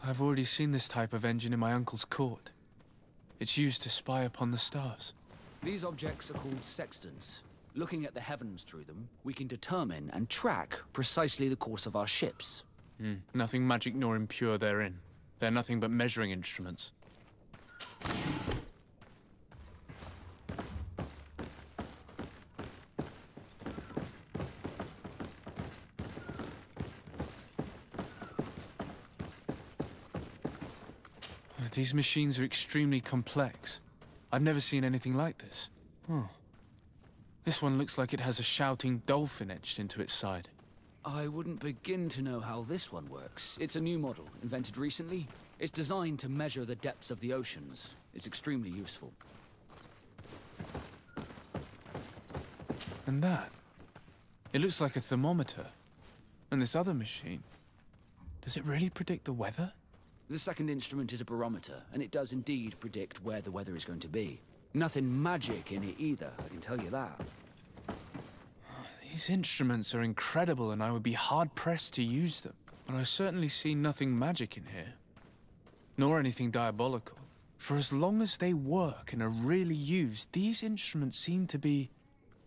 I've already seen this type of engine in my uncle's court. It's used to spy upon the stars. These objects are called sextants. Looking at the heavens through them, we can determine and track precisely the course of our ships. Nothing magic nor impure therein. They're nothing but measuring instruments. These machines are extremely complex. I've never seen anything like this. Oh. This one looks like it has a shouting dolphin etched into its side. I wouldn't begin to know how this one works. It's a new model, invented recently. It's designed to measure the depths of the oceans. It's extremely useful. And that? It looks like a thermometer. And this other machine, does it really predict the weather? The second instrument is a barometer, and it does indeed predict where the weather is going to be. Nothing magic in it either, I can tell you that. These instruments are incredible, and I would be hard-pressed to use them. But I certainly see nothing magic in here. Nor anything diabolical. For as long as they work and are really used, these instruments seem to be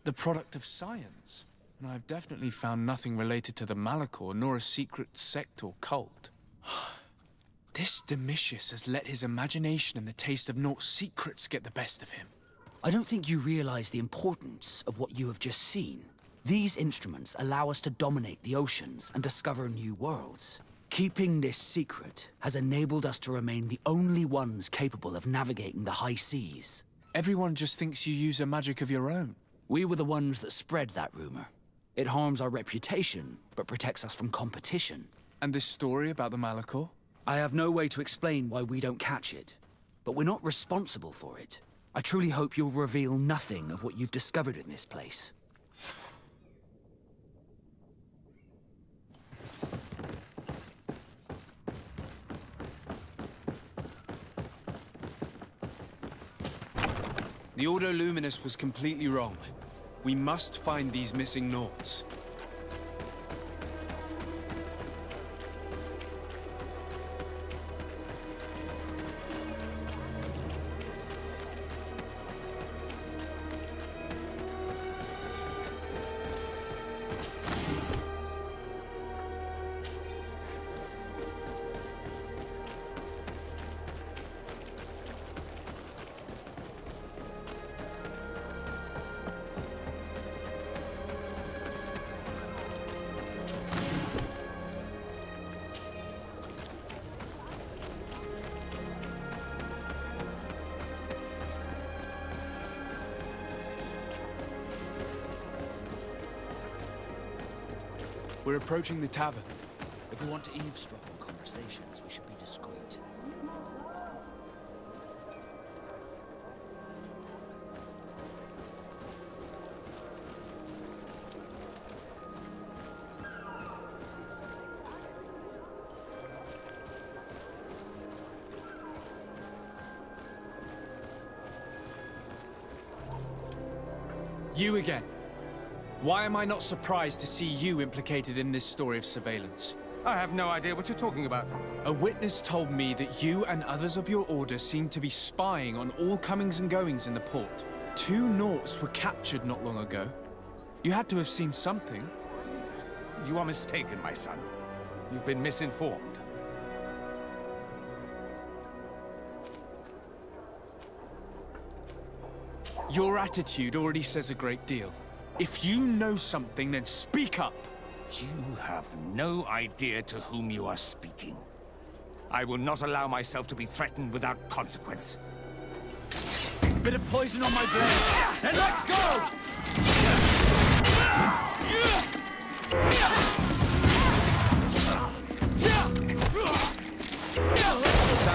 the product of science. And I've definitely found nothing related to the Malachor, nor a secret sect or cult. This Domitius has let his imagination and the taste of Naught's secrets get the best of him. I don't think you realize the importance of what you have just seen. These instruments allow us to dominate the oceans and discover new worlds. Keeping this secret has enabled us to remain the only ones capable of navigating the high seas. Everyone just thinks you use a magic of your own. We were the ones that spread that rumor. It harms our reputation, but protects us from competition. And this story about the Malachor? I have no way to explain why we don't catch it, but we're not responsible for it. I truly hope you'll reveal nothing of what you've discovered in this place. The Ordo Luminous was completely wrong. We must find these missing Naughts. We're approaching the tavern. If we want to eavesdrop on conversations, we should be discreet. You again. Why am I not surprised to see you implicated in this story of surveillance? I have no idea what you're talking about. A witness told me that you and others of your order seem to be spying on all comings and goings in the port. 2 Naughts were captured not long ago. You had to have seen something. You are mistaken, my son. You've been misinformed. Your attitude already says a great deal. If you know something, then speak up! You have no idea to whom you are speaking. I will not allow myself to be threatened without consequence. Bit of poison on my blade. Then let's go!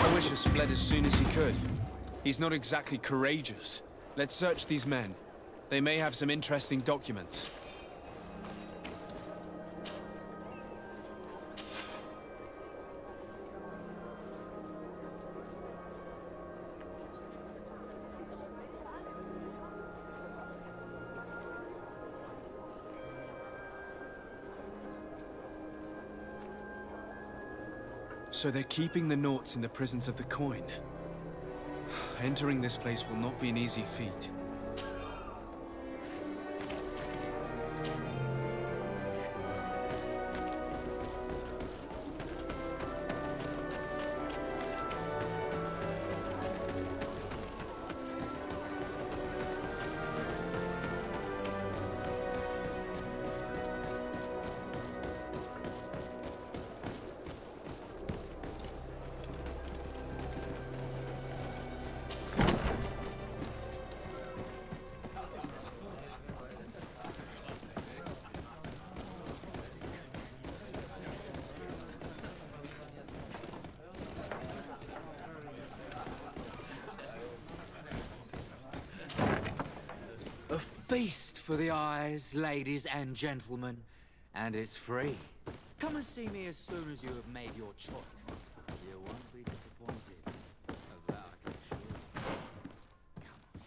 Aloysius fled as soon as he could. He's not exactly courageous. Let's search these men. They may have some interesting documents. So they're keeping the Naughts in the prisons of the coin. Entering this place will not be an easy feat. A feast for the eyes, ladies and gentlemen, and it's free. Come and see me as soon as you have made your choice. You won't be disappointed, of that I can assure you. Come on.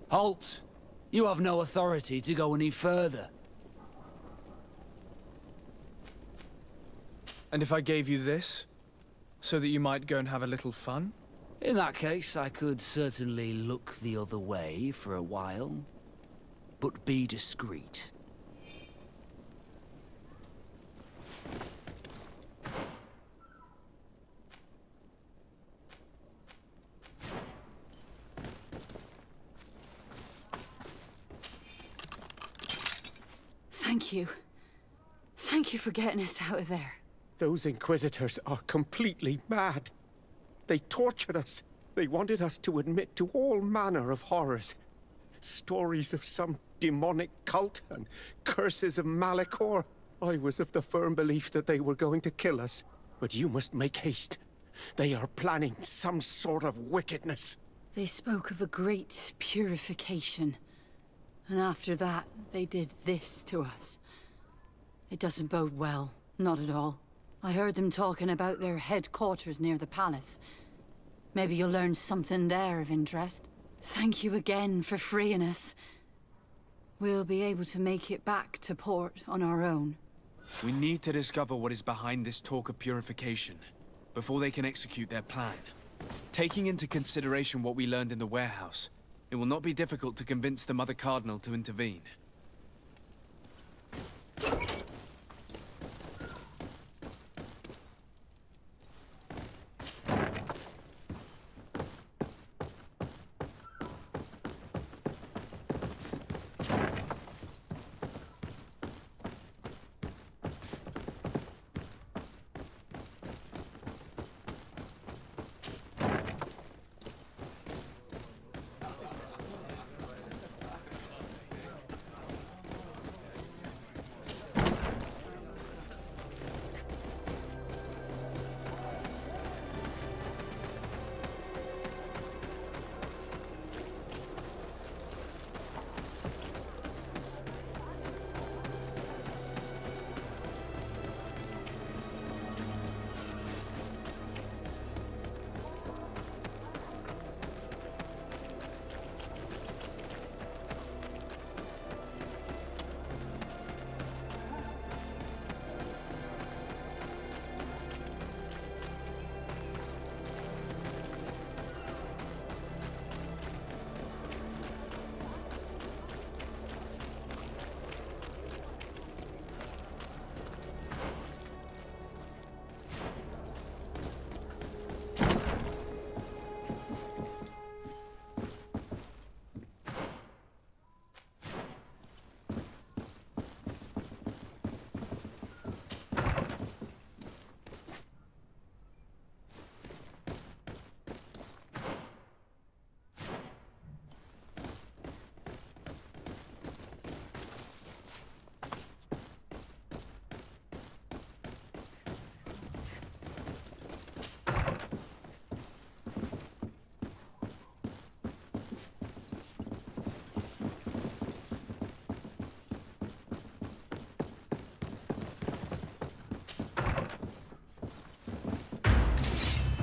Halt! You have no authority to go any further. And if I gave you this? So that you might go and have a little fun? In that case, I could certainly look the other way for a while. But be discreet. Thank you. Thank you for getting us out of there. Those Inquisitors are completely mad. They tortured us. They wanted us to admit to all manner of horrors. Stories of some demonic cult and curses of Malachor. I was of the firm belief that they were going to kill us. But you must make haste. They are planning some sort of wickedness. They spoke of a great purification. And after that, they did this to us. It doesn't bode well. Not at all. I heard them talking about their headquarters near the palace. Maybe you'll learn something there of interest. Thank you again for freeing us. We'll be able to make it back to port on our own. We need to discover what is behind this talk of purification, before they can execute their plan. Taking into consideration what we learned in the warehouse, it will not be difficult to convince the Mother Cardinal to intervene.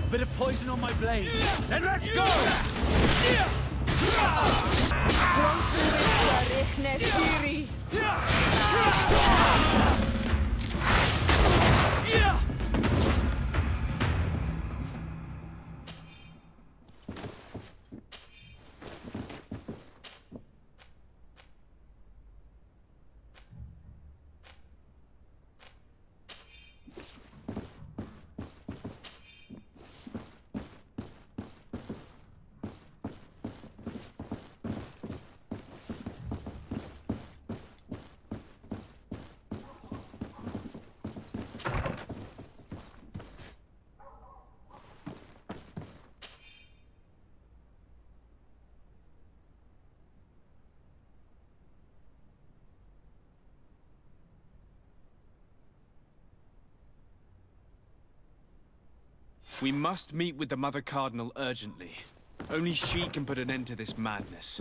Bit of poison on my blade. Then let's go! We must meet with the Mother Cardinal urgently. Only she can put an end to this madness.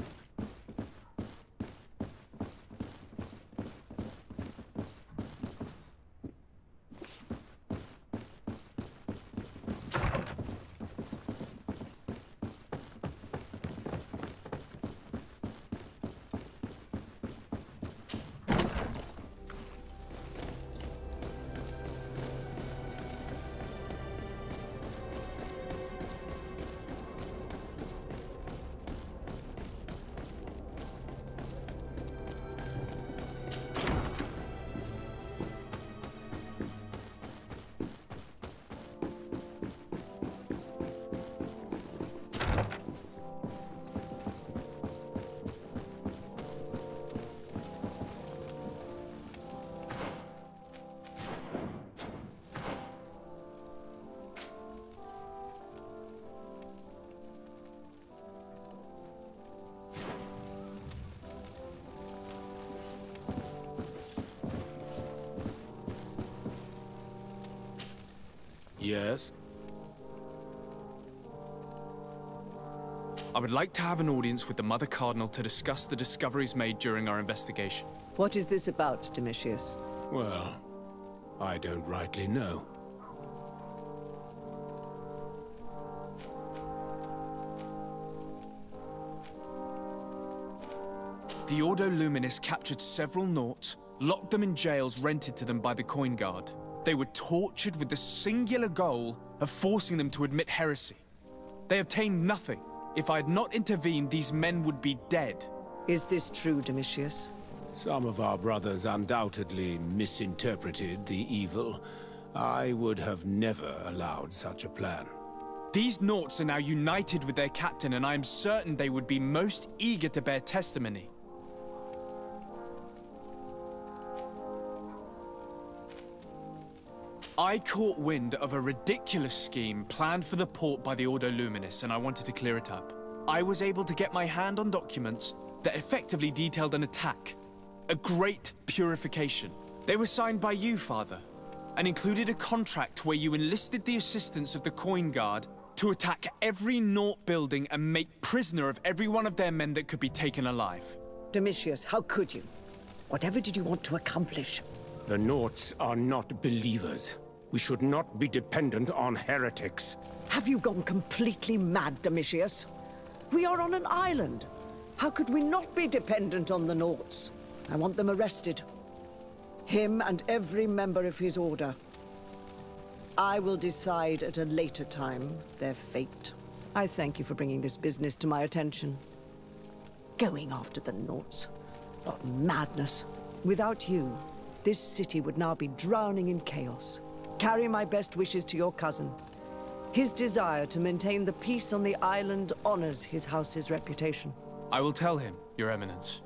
Yes? I would like to have an audience with the Mother Cardinal to discuss the discoveries made during our investigation. What is this about, Domitius? Well, I don't rightly know. The Ordo Luminis captured several Nauts, locked them in jails rented to them by the Coin Guard. They were tortured with the singular goal of forcing them to admit heresy. They obtained nothing. If I had not intervened, these men would be dead. Is this true, Domitius? Some of our brothers undoubtedly misinterpreted the evil. I would have never allowed such a plan. These Nauts are now united with their captain, and I am certain they would be most eager to bear testimony. I caught wind of a ridiculous scheme planned for the port by the Ordo Luminis, and I wanted to clear it up. I was able to get my hand on documents that effectively detailed an attack. A great purification. They were signed by you, Father, and included a contract where you enlisted the assistance of the Coin Guard to attack every Naut building and make prisoner of every one of their men that could be taken alive. Domitius, how could you? Whatever did you want to accomplish? The Nauts are not believers. We should not be dependent on heretics. Have you gone completely mad, Domitius? We are on an island. How could we not be dependent on the Nauts? I want them arrested. Him and every member of his order. I will decide at a later time their fate. I thank you for bringing this business to my attention. Going after the Nauts. What madness. Without you, this city would now be drowning in chaos. Carry my best wishes to your cousin. His desire to maintain the peace on the island honors his house's reputation. I will tell him, Your Eminence.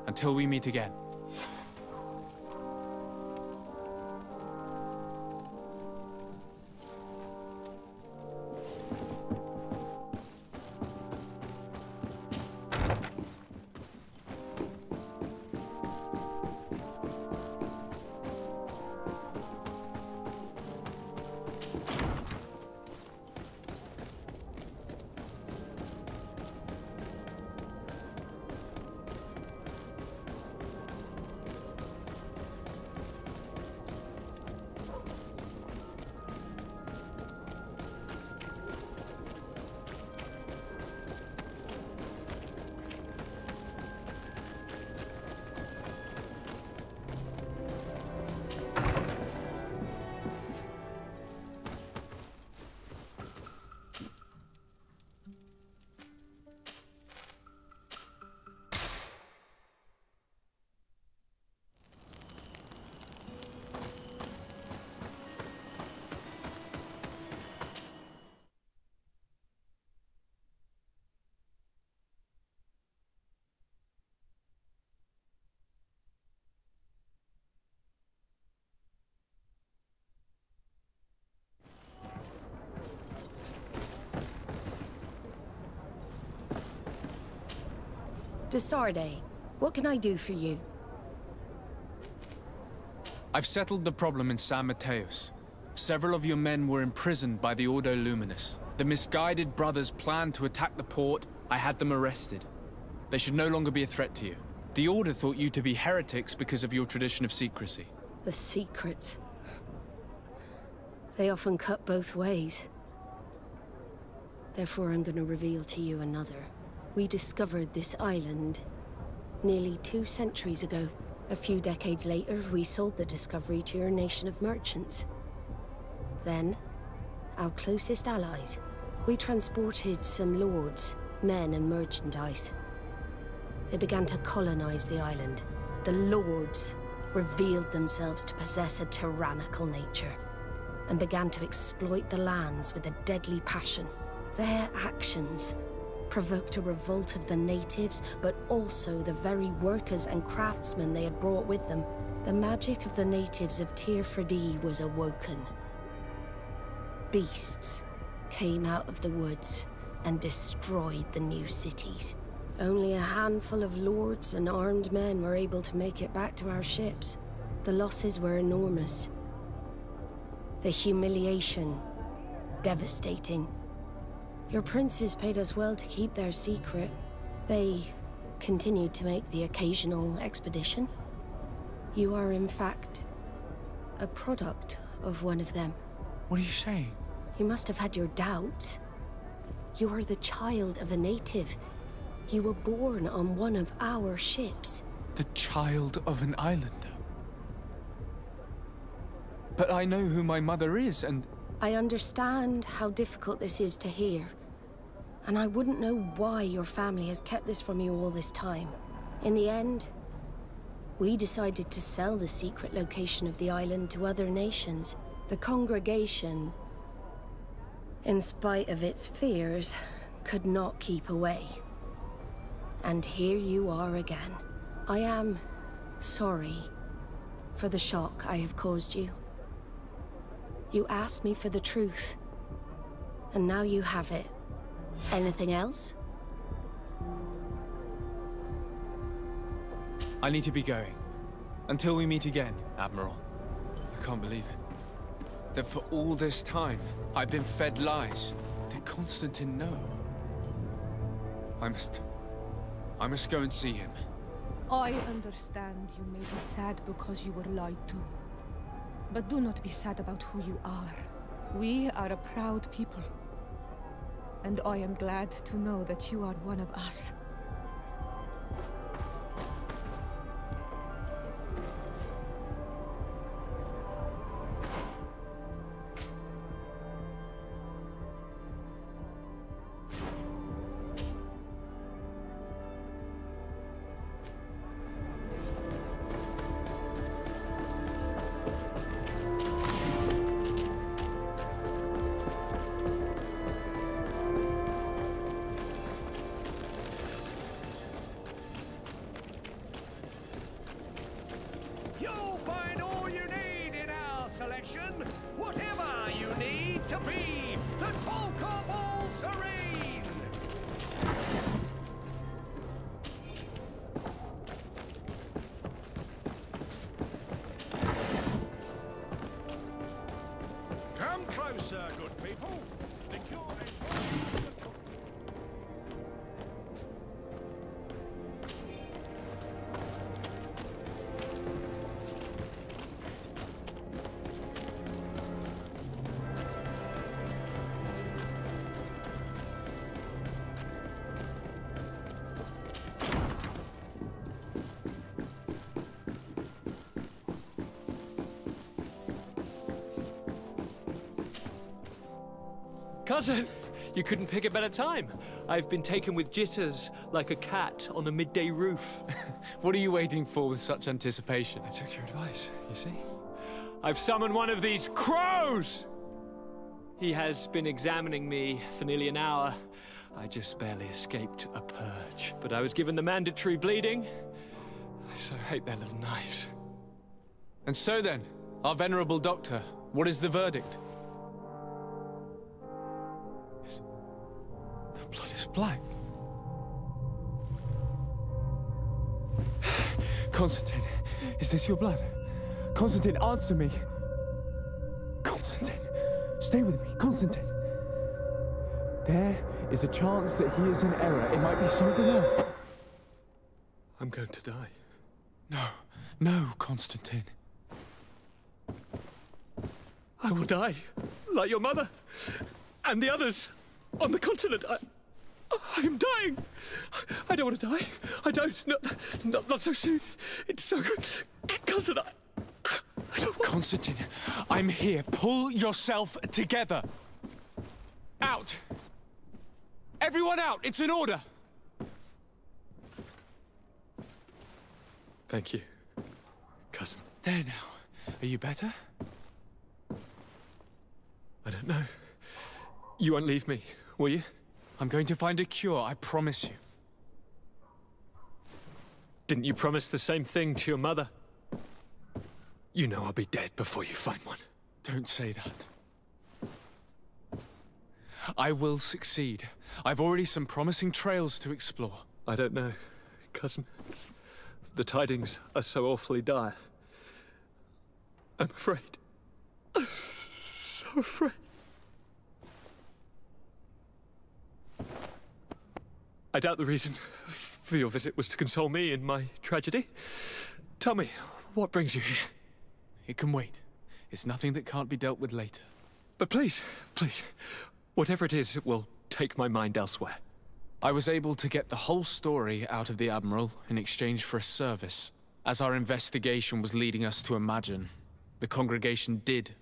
Until we meet again. Desarde, what can I do for you? I've settled the problem in San Mateus. Several of your men were imprisoned by the Ordo Luminis. The misguided brothers planned to attack the port. I had them arrested. They should no longer be a threat to you. The Order thought you to be heretics because of your tradition of secrecy. The secrets. They often cut both ways. Therefore, I'm going to reveal to you another. We discovered this island nearly 2 centuries ago. A few decades later, we sold the discovery to your nation of merchants. Then, our closest allies. We transported some lords, men and merchandise. They began to colonize the island. The lords revealed themselves to possess a tyrannical nature and began to exploit the lands with a deadly passion. Their actions provoked a revolt of the natives, but also the very workers and craftsmen they had brought with them. The magic of the natives of Tir-Freddy was awoken. Beasts came out of the woods and destroyed the new cities. Only a handful of lords and armed men were able to make it back to our ships. The losses were enormous. The humiliation. Devastating. Your princes paid us well to keep their secret. They continued to make the occasional expedition. You are, in fact, a product of one of them. What are you saying? You must have had your doubts. You are the child of a native. You were born on one of our ships. The child of an islander? But I know who my mother is, and... I understand how difficult this is to hear. And I wouldn't know why your family has kept this from you all this time. In the end, we decided to sell the secret location of the island to other nations. The congregation, in spite of its fears, could not keep away. And here you are again. I am sorry for the shock I have caused you. You asked me for the truth, and now you have it. Anything else? I need to be going. Until we meet again, Admiral. I can't believe it. That for all this time, I've been fed lies. Did Constantine know? I must go and see him. I understand you may be sad because you were lied to. But do not be sad about who you are. We are a proud people. And I am glad to know that you are one of us. You'll find all you need in our selection. Whatever you need to be the talk of all serene. Come closer, good people. Think you're Cousin, you couldn't pick a better time. I've been taken with jitters, like a cat on a midday roof. What are you waiting for with such anticipation? I took your advice, you see? I've summoned one of these crows! He has been examining me for nearly an hour. I just barely escaped a purge. But I was given the mandatory bleeding. I so hate their little knives. And so then, our venerable doctor, what is the verdict? The blood is black. Constantine, is this your blood? Constantine, answer me. Constantine, stay with me. Constantine. There is a chance that he is in error. It might be something else. I'm going to die. No, no, Constantine. I will die, like your mother, and the others on the continent. I am dying. I don't want to die. I don't. Not so soon. It's so good. Cousin, I don't want... Constantine, I'm here. Pull yourself together. Out. Everyone out. It's an order. Thank you, cousin. There now. Are you better? I don't know. You won't leave me, will you? I'm going to find a cure, I promise you. Didn't you promise the same thing to your mother? You know I'll be dead before you find one. Don't say that. I will succeed. I've already some promising trails to explore. I don't know, cousin. The tidings are so awfully dire. I'm afraid. afraid. I doubt the reason for your visit was to console me in my tragedy. Tell me, what brings you here? It can wait. It's nothing that can't be dealt with later. But please, please, whatever it is, it will take my mind elsewhere. I was able to get the whole story out of the Admiral in exchange for a service. As our investigation was leading us to imagine, the congregation did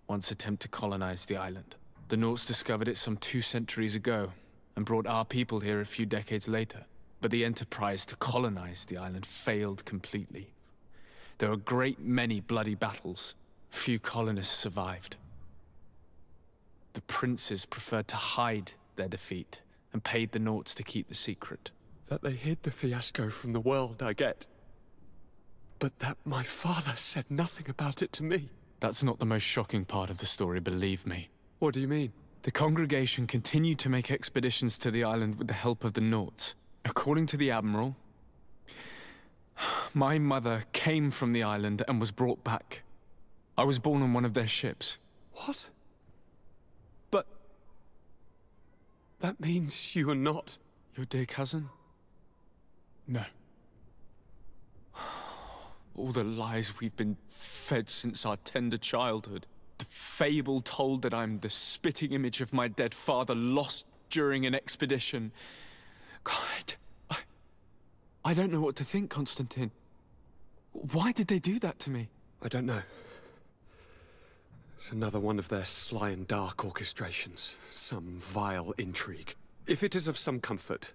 once attempt to colonize the island. The Nauts discovered it some 2 centuries ago and brought our people here a few decades later. But the enterprise to colonize the island failed completely. There were a great many bloody battles. Few colonists survived. The princes preferred to hide their defeat and paid the Nauts to keep the secret. That they hid the fiasco from the world, I get. But that my father said nothing about it to me. That's not the most shocking part of the story, believe me. What do you mean? The congregation continued to make expeditions to the island with the help of the Nauts. According to the Admiral, my mother came from the island and was brought back. I was born on one of their ships. What? But that means you are not your dear cousin? No. All the lies we've been fed since our tender childhood. The fable told that I'm the spitting image of my dead father lost during an expedition. God, I don't know what to think, Constantine. Why did they do that to me? I don't know. It's another one of their sly and dark orchestrations. Some vile intrigue. If it is of some comfort,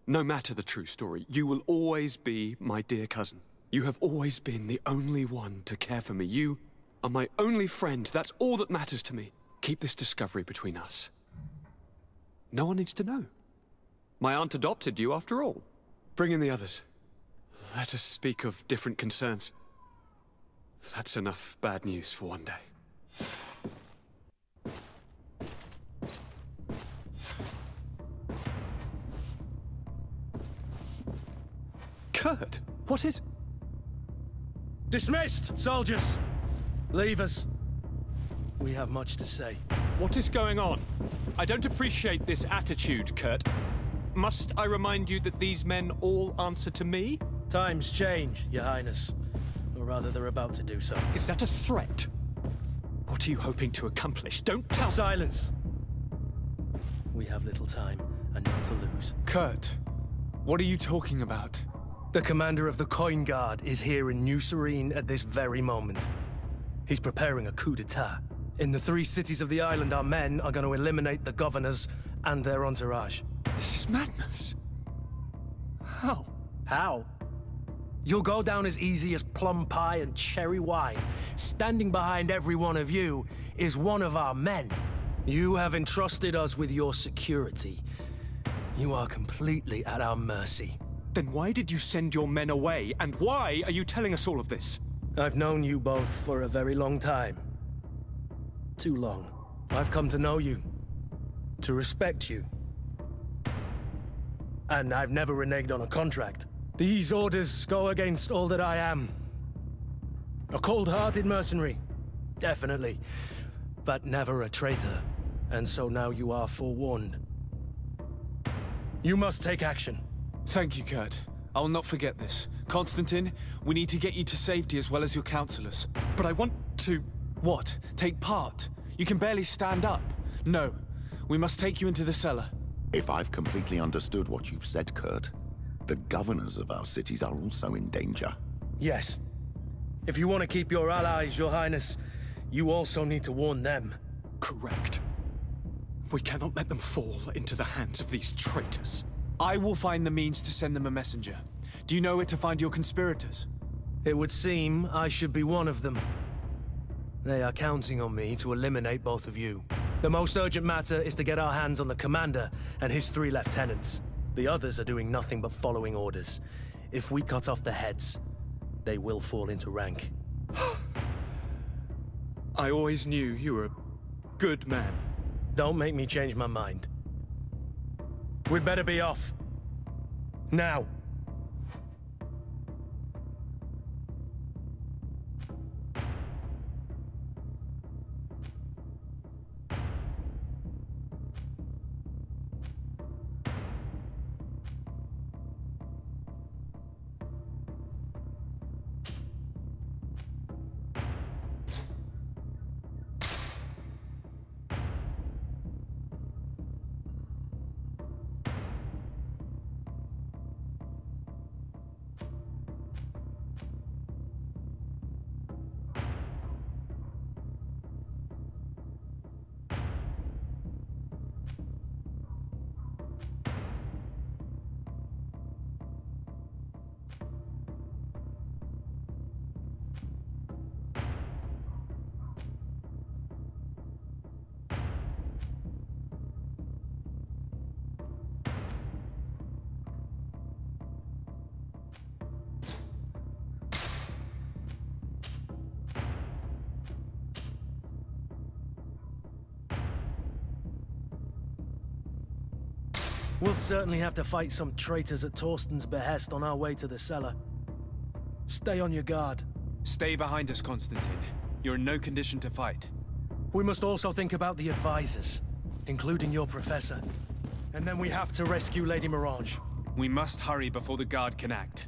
no matter the true story, you will always be my dear cousin. You have always been the only one to care for me. You are my only friend. That's all that matters to me. Keep this discovery between us. No one needs to know. My aunt adopted you after all. Bring in the others. Let us speak of different concerns. That's enough bad news for one day. Kurt, what is... Dismissed, soldiers! Leave us. We have much to say. What is going on? I don't appreciate this attitude, Kurt. Must I remind you that these men all answer to me? Times change, Your Highness. Or rather, they're about to do so. Is that a threat? What are you hoping to accomplish? Don't tell... Silence! We have little time, and none to lose. Kurt, what are you talking about? The commander of the Coin Guard is here in New Serene at this very moment. He's preparing a coup d'etat. In the 3 cities of the island, our men are going to eliminate the governors and their entourage. This is madness. How? How? You'll go down as easy as plum pie and cherry wine. Standing behind every one of you is one of our men. You have entrusted us with your security. You are completely at our mercy. Then why did you send your men away? And why are you telling us all of this? I've known you both for a very long time. Too long. I've come to know you. To respect you. And I've never reneged on a contract. These orders go against all that I am. A cold-hearted mercenary. Definitely. But never a traitor. And so now you are forewarned. You must take action. Thank you, Kurt. I will not forget this. Constantine, we need to get you to safety as well as your counselors. But I want to... What? Take part? You can barely stand up. No. We must take you into the cellar. If I've completely understood what you've said, Kurt, the governors of our cities are also in danger. Yes. If you want to keep your allies, Your Highness, you also need to warn them. Correct. We cannot let them fall into the hands of these traitors. I will find the means to send them a messenger. Do you know where to find your conspirators? It would seem I should be one of them. They are counting on me to eliminate both of you. The most urgent matter is to get our hands on the commander and his 3 lieutenants. The others are doing nothing but following orders. If we cut off the heads, they will fall into rank. I always knew you were a good man. Don't make me change my mind. We'd better be off. Now. We'll certainly have to fight some traitors at Torsten's behest on our way to the cellar. Stay on your guard. Stay behind us, Constantine. You're in no condition to fight. We must also think about the advisors, including your professor. And then we have to rescue Lady Mirage. We must hurry before the guard can act.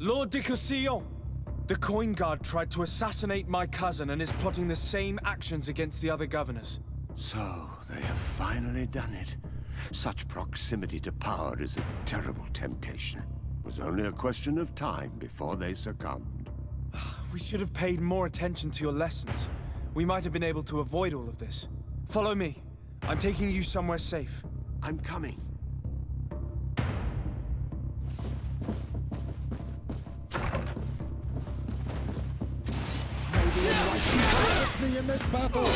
Lord de Cossillon! The coin guard tried to assassinate my cousin and is plotting the same actions against the other governors. So, they have finally done it. Such proximity to power is a terrible temptation. It was only a question of time before they succumbed. We should have paid more attention to your lessons. We might have been able to avoid all of this. Follow me. I'm taking you somewhere safe. I'm coming. Me in this battle!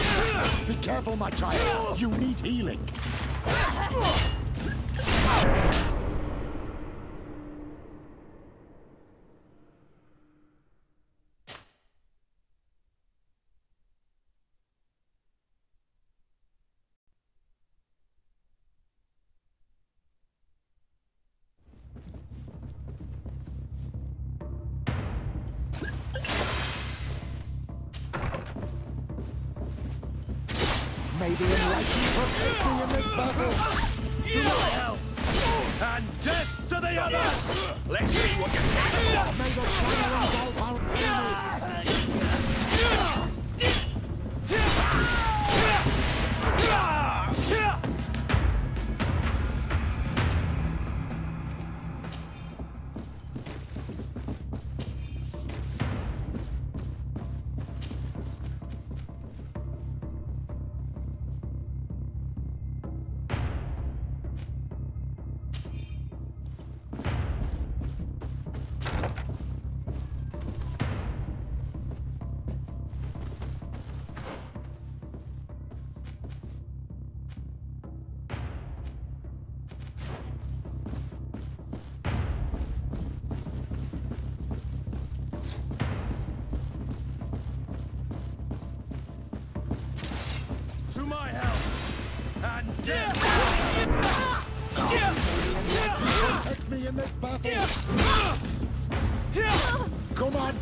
Be careful, my child! You need healing! Maybe enlightenment will take me in this battle! To my health! And death to the others! Let's see what you're capable of! May the fire engulf our enemies! To my health! And death! Protect me in this battle! Come on!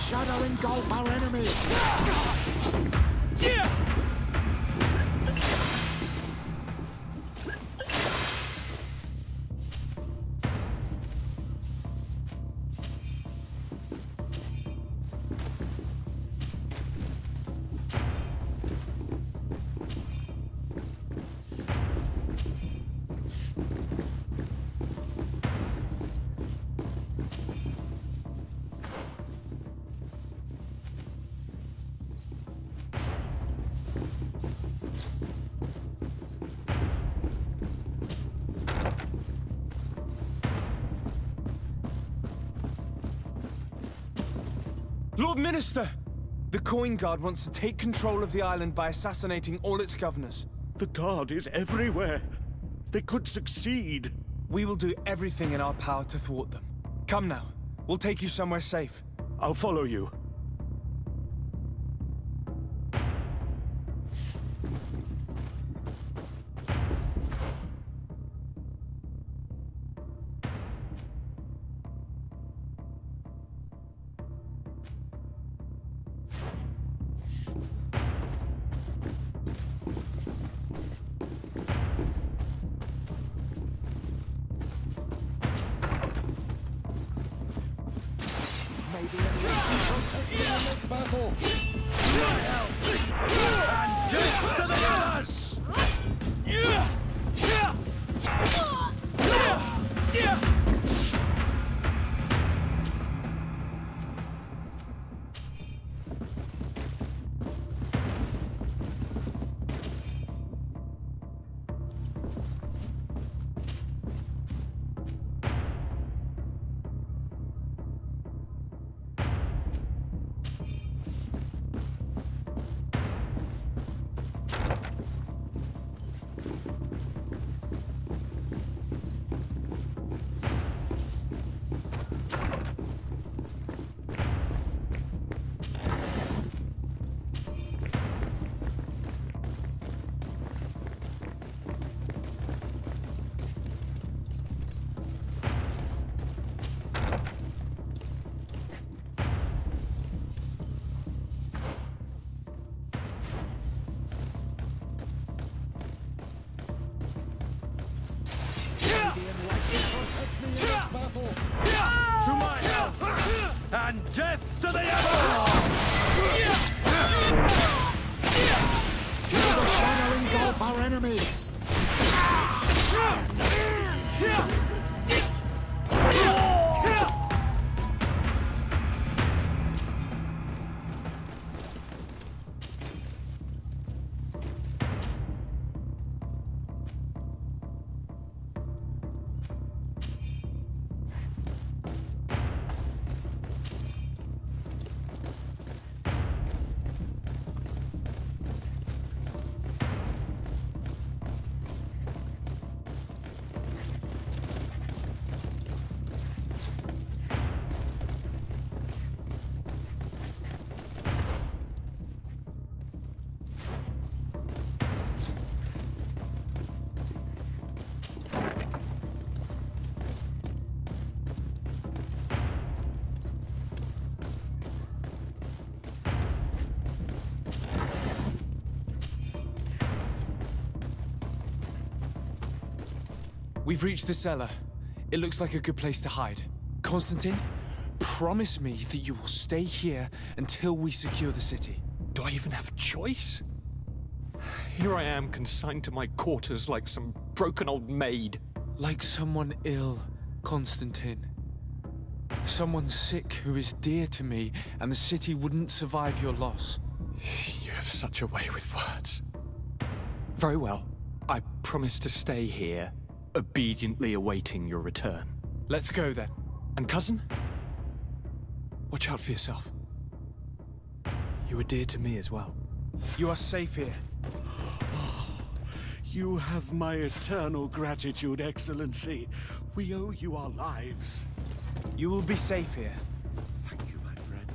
shadow engulf our enemies! Lord Minister! The Coin Guard wants to take control of the island by assassinating all its governors. The Guard is everywhere. They could succeed. We will do everything in our power to thwart them. Come now. We'll take you somewhere safe. I'll follow you. To my health! And death to the others! Feel the shadow engulf our enemies! We've reached the cellar. It looks like a good place to hide. Constantine, promise me that you will stay here until we secure the city. Do I even have a choice? Here I am, consigned to my quarters like some broken old maid. Like someone ill, Constantine. Someone sick who is dear to me, and the city wouldn't survive your loss. You have such a way with words. Very well. I promise to stay here, obediently awaiting your return. Let's go then. And cousin? Watch out for yourself. You are dear to me as well. You are safe here. You have my eternal gratitude, Excellency. We owe you our lives. You will be safe here. Thank you, my friend.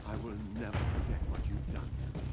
I will never forget what you've done for me.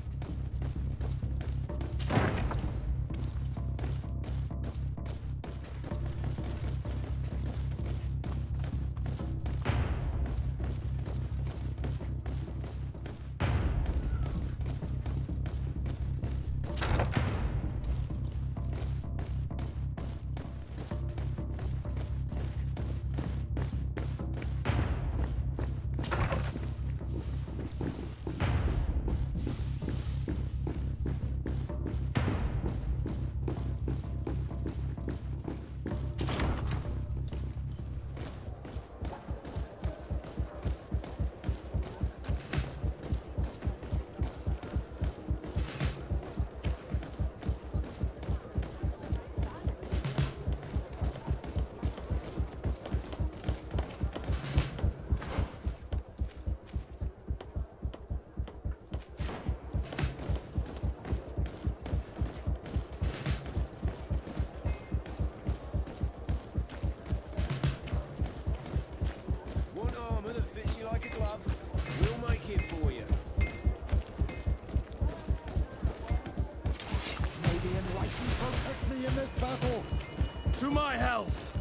To my health!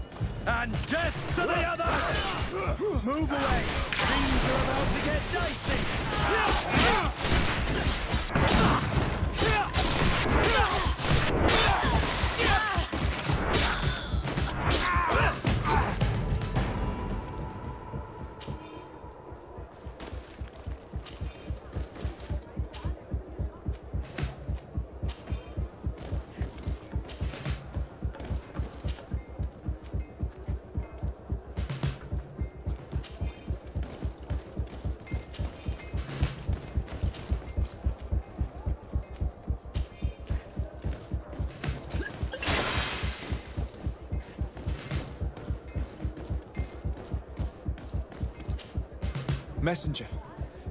And death to the others! Move away! Things are about to get dicey! Messenger,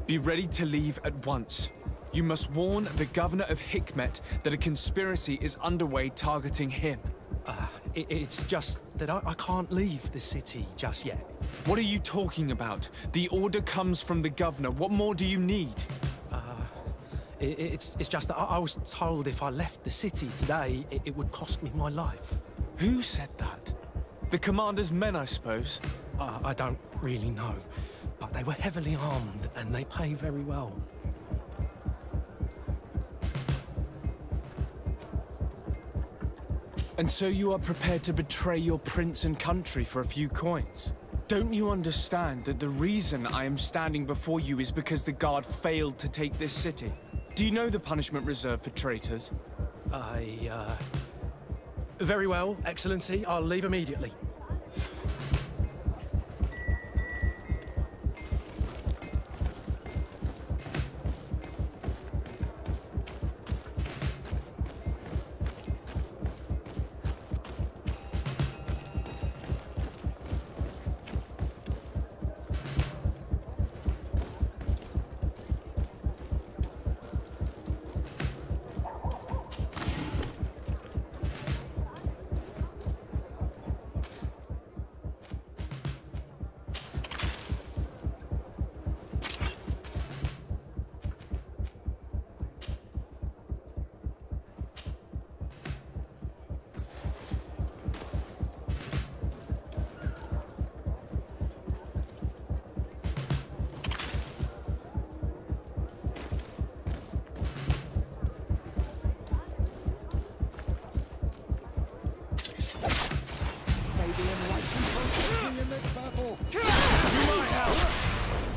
be ready to leave at once. You must warn the governor of Hikmet that a conspiracy is underway targeting him. It's just that I can't leave the city just yet. What are you talking about? The order comes from the governor. What more do you need? It's just that I was told if I left the city today, it would cost me my life. Who said that? The commander's men, I suppose? I don't really know. But they were heavily armed, and they pay very well. And so you are prepared to betray your prince and country for a few coins? Don't you understand that the reason I am standing before you is because the guard failed to take this city? Do you know the punishment reserved for traitors? Very well, Excellency. I'll leave immediately.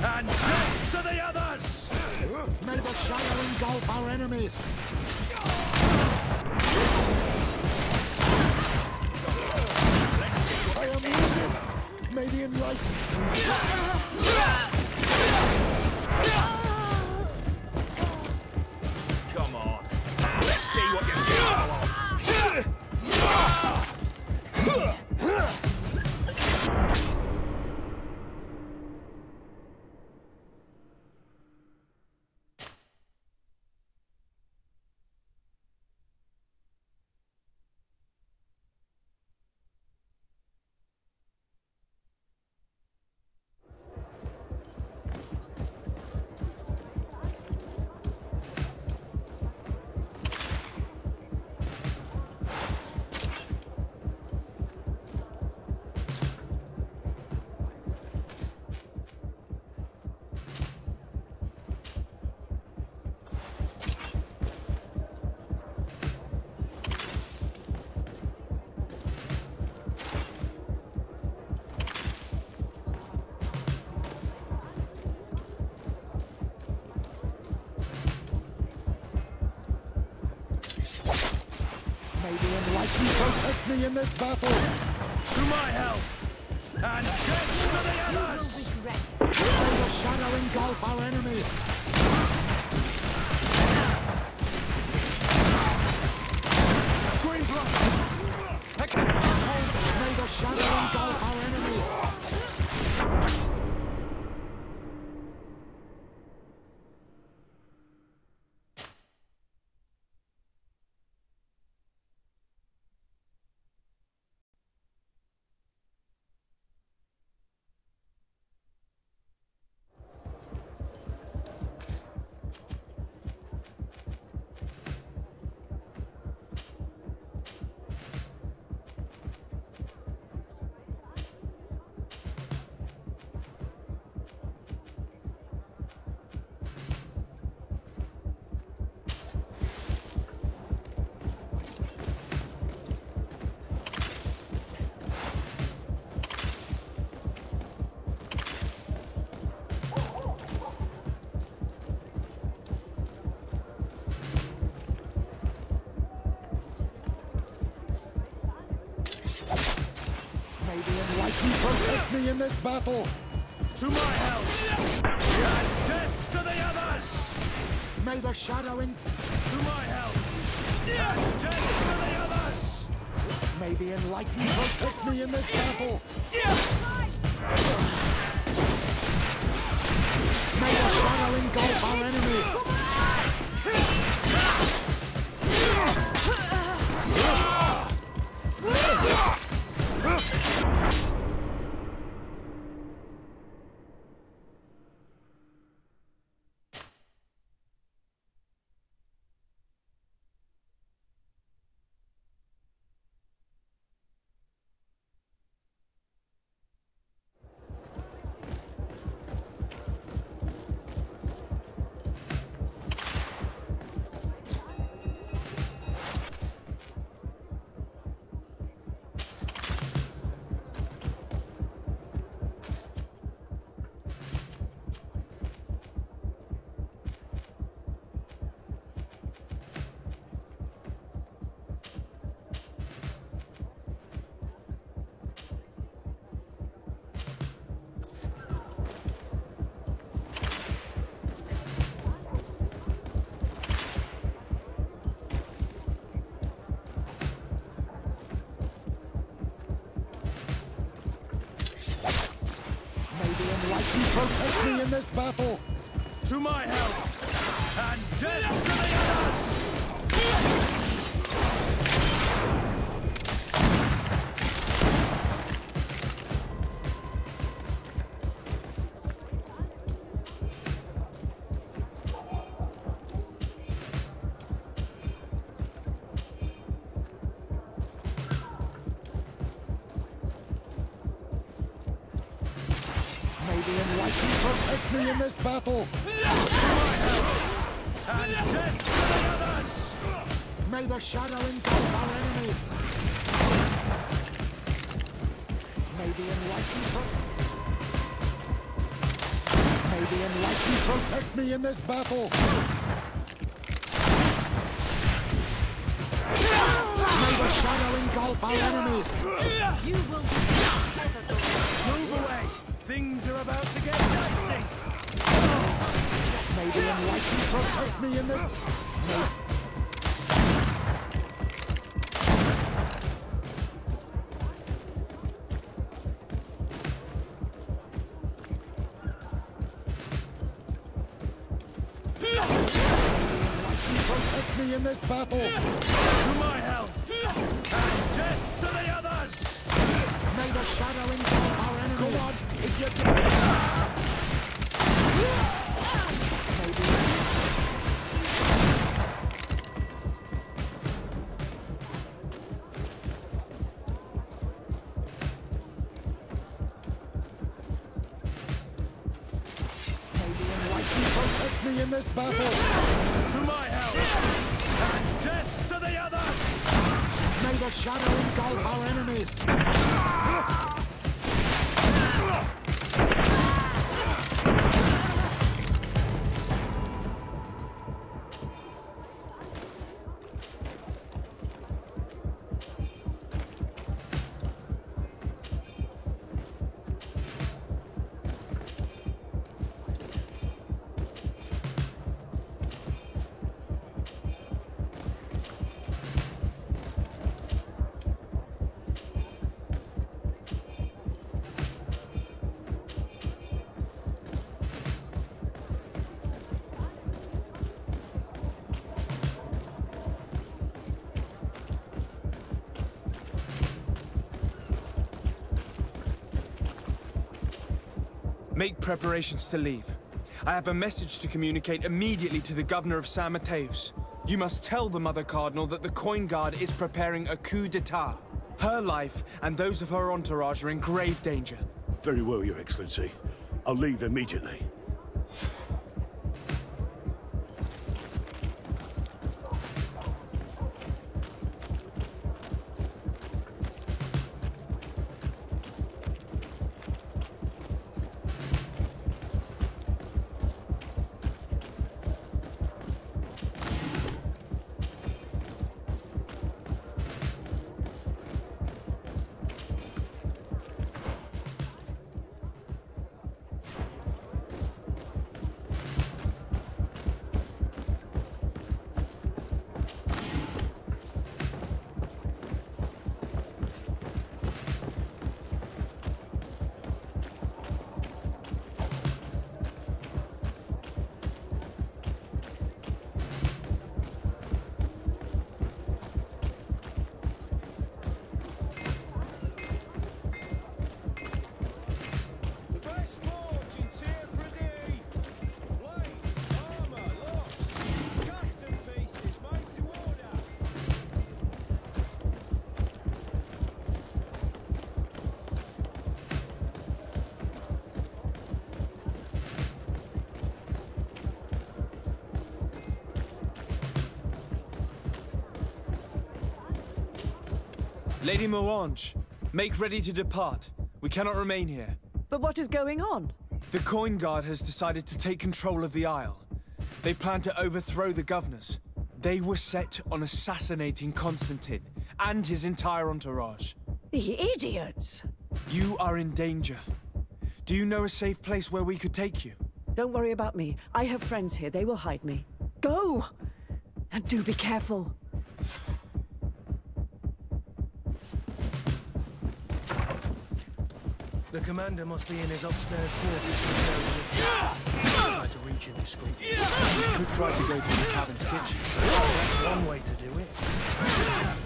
And death to the others! May the shadow engulf our enemies! I am wounded! May the enlightened... Come on. Let's see what you're capable of. Protect me in this battle! To my health! And death to the others! May the shadow engulf our enemies! May the shadow engulf our enemies! me in this battle. To my help, and death to the others. May the shadowing to my help, and death to the others. May the enlightened protect me in this battle. May the shadow engulf our enemies. Protect me in this battle. To my help, and death to the others. Protect me in this battle. To my help, and death to the others. May the shadow engulf our enemies. May the enlightened protect me in this battle. May the shadow engulf our enemies. You will move away. Things are about to get dicey. May the enlightened protect me in this. Protect me in this battle. To my help, and death to the others. May the shadow engulf our enemies. Come on, if you protect me in this battle. To my help, and death to the others. May the shadow engulf our enemies. Make preparations to leave. I have a message to communicate immediately to the governor of San Mateus. You must tell the Mother Cardinal that the Coin Guard is preparing a coup d'etat. Her life and those of her entourage are in grave danger. Very well, Your Excellency. I'll leave immediately. Lady Morange, make ready to depart. We cannot remain here. But what is going on? The Coin Guard has decided to take control of the Isle. They plan to overthrow the governors. They were set on assassinating Constantine and his entire entourage. The idiots! You are in danger. Do you know a safe place where we could take you? Don't worry about me. I have friends here. They will hide me. Go! And do be careful. The commander must be in his upstairs quarters try to reach him discreetly. We could try to go through the cabin's kitchen. That's one way to do it.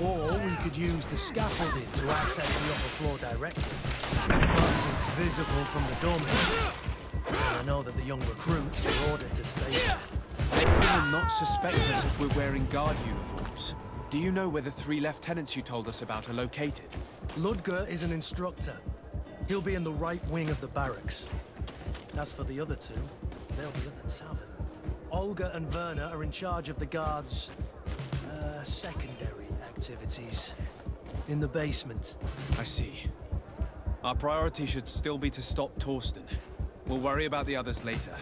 Or we could use the scaffolding to access the upper floor directly. But it's visible from the dormitories. And I know that the young recruits were ordered to stay there. They will not suspect us if we're wearing guard uniforms. Do you know where the 3 lieutenants you told us about are located? Ludger is an instructor. He'll be in the right wing of the barracks. As for the other 2, they'll be at the tavern. Olga and Werner are in charge of the guards' secondary activities. In the basement. I see. Our priority should still be to stop Torsten. We'll worry about the others later.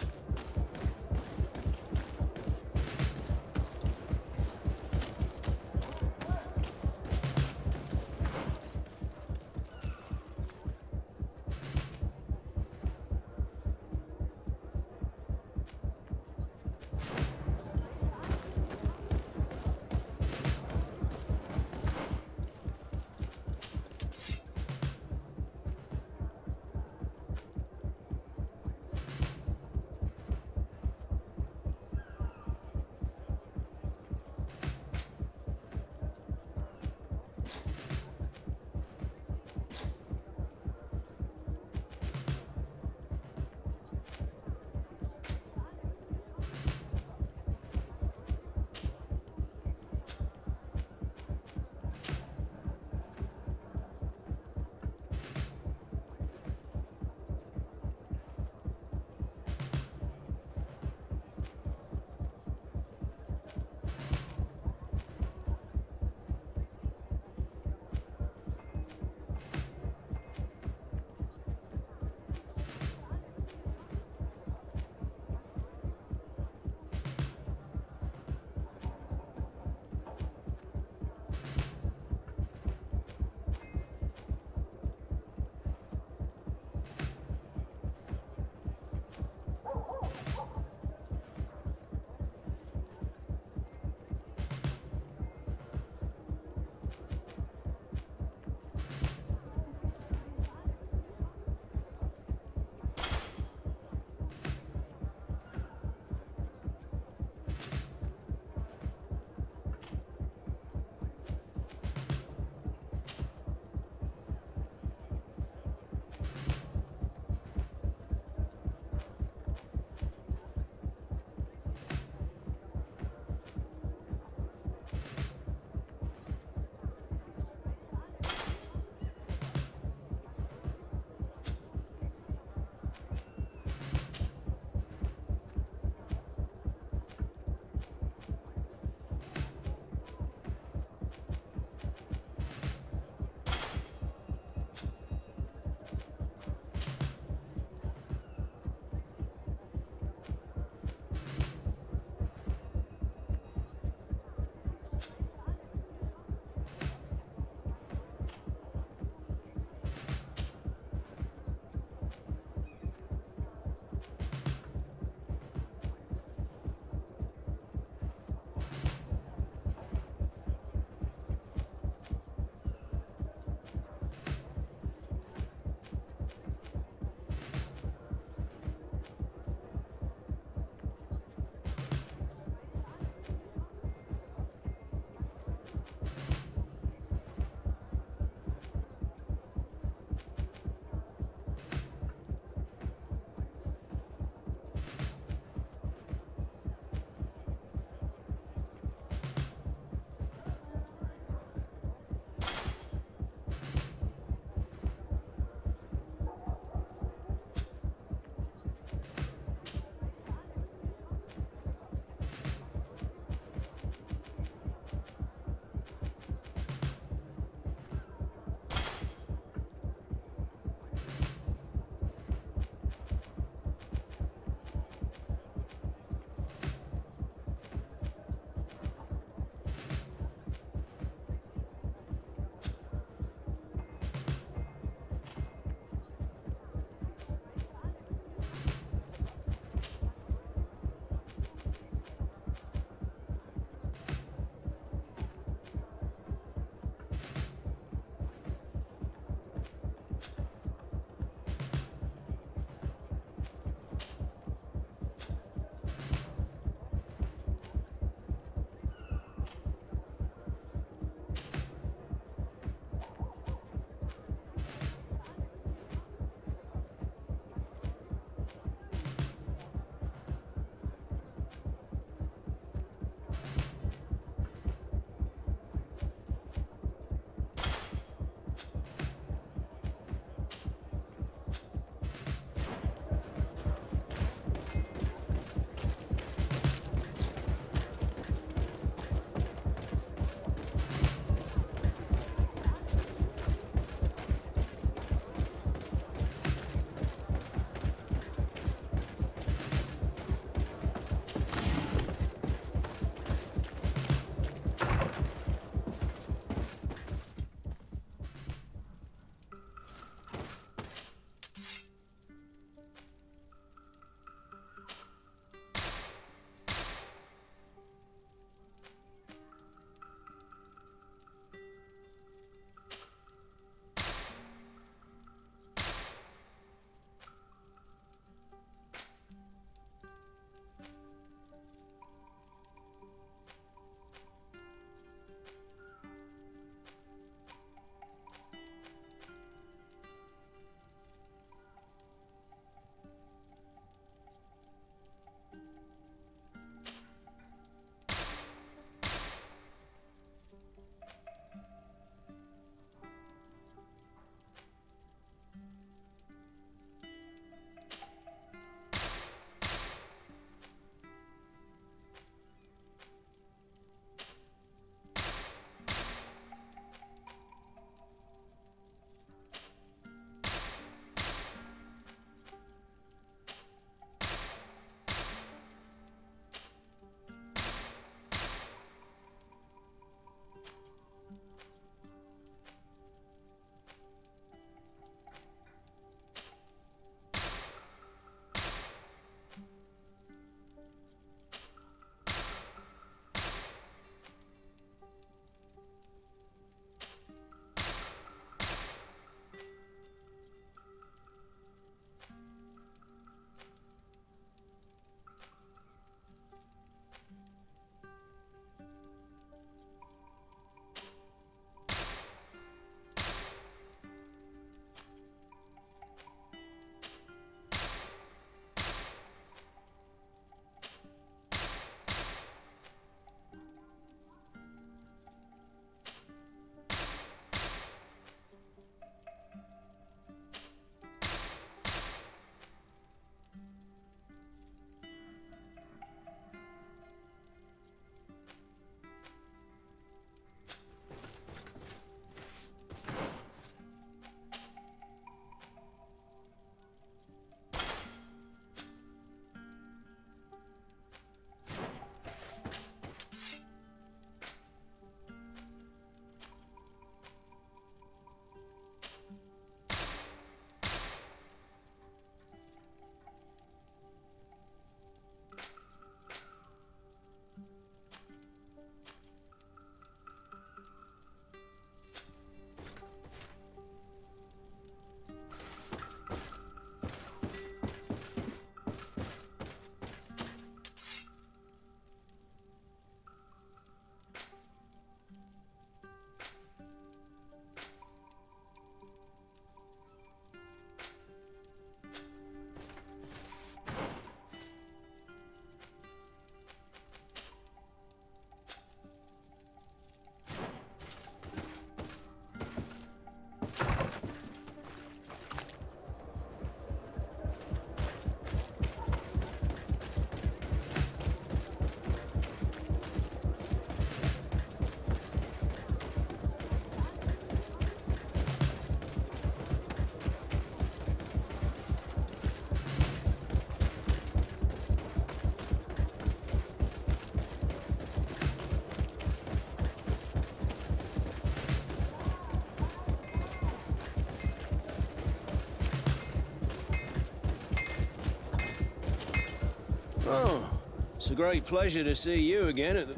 Oh, it's a great pleasure to see you again at the...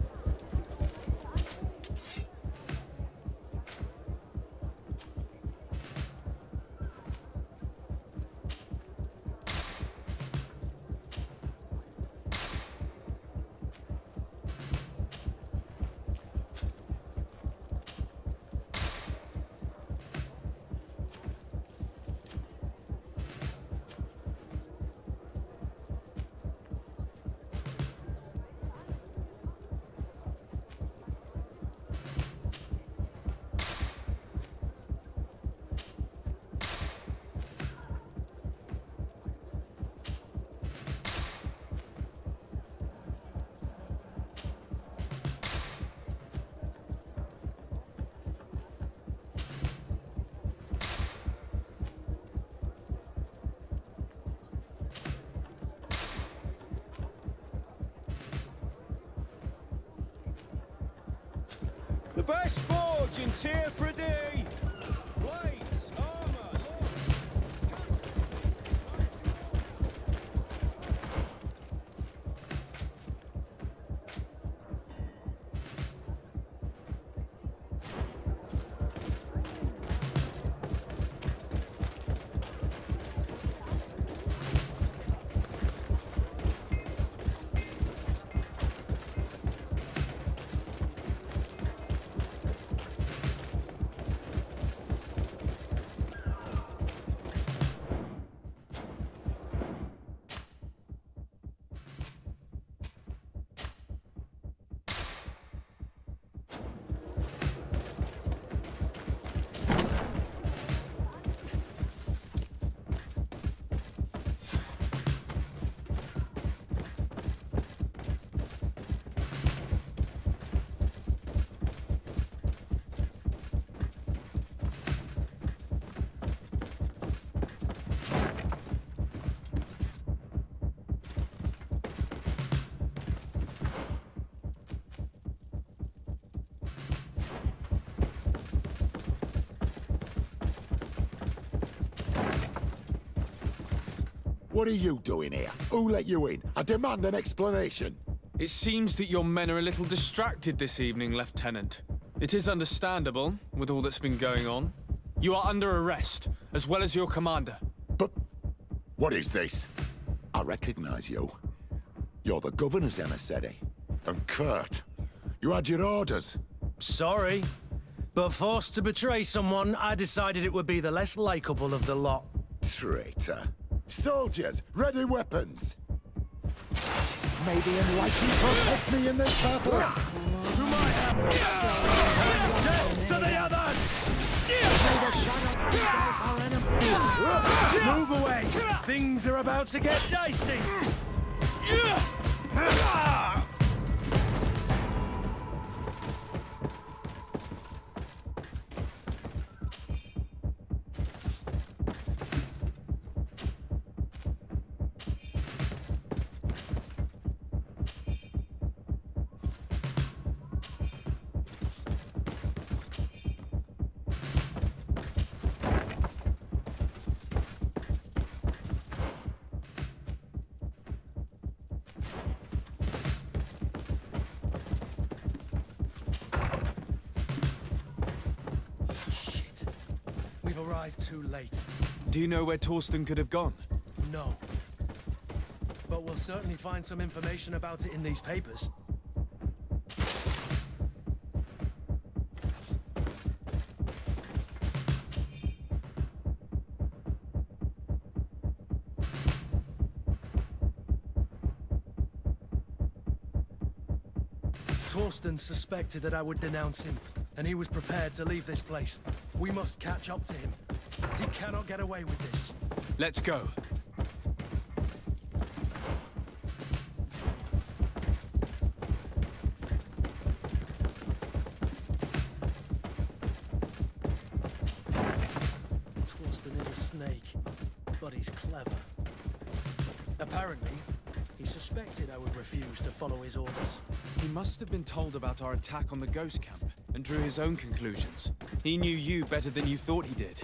The best forge in Tier 3D! Blades, armor, What are you doing here? Who let you in? I demand an explanation. It seems that your men are a little distracted this evening, Lieutenant. It is understandable, with all that's been going on. You are under arrest, as well as your commander. But what is this? I recognize you. You're the governor's emissary. And Kurt, you had your orders. Sorry, but forced to betray someone, I decided it would be the less likable of the lot. Traitor. Soldiers, ready weapons. May the enlightened protect me in this battle. To my help! Death to the others! Move away! Things are about to get dicey! We've arrived too late. Do you know where Torsten could have gone? No. But we'll certainly find some information about it in these papers. Torsten suspected that I would denounce him, and he was prepared to leave this place. We must catch up to him. He cannot get away with this. Let's go. Torsten is a snake, but he's clever. Apparently, he suspected I would refuse to follow his orders. He must have been told about our attack on the ghost camp and drew his own conclusions. He knew you better than you thought he did.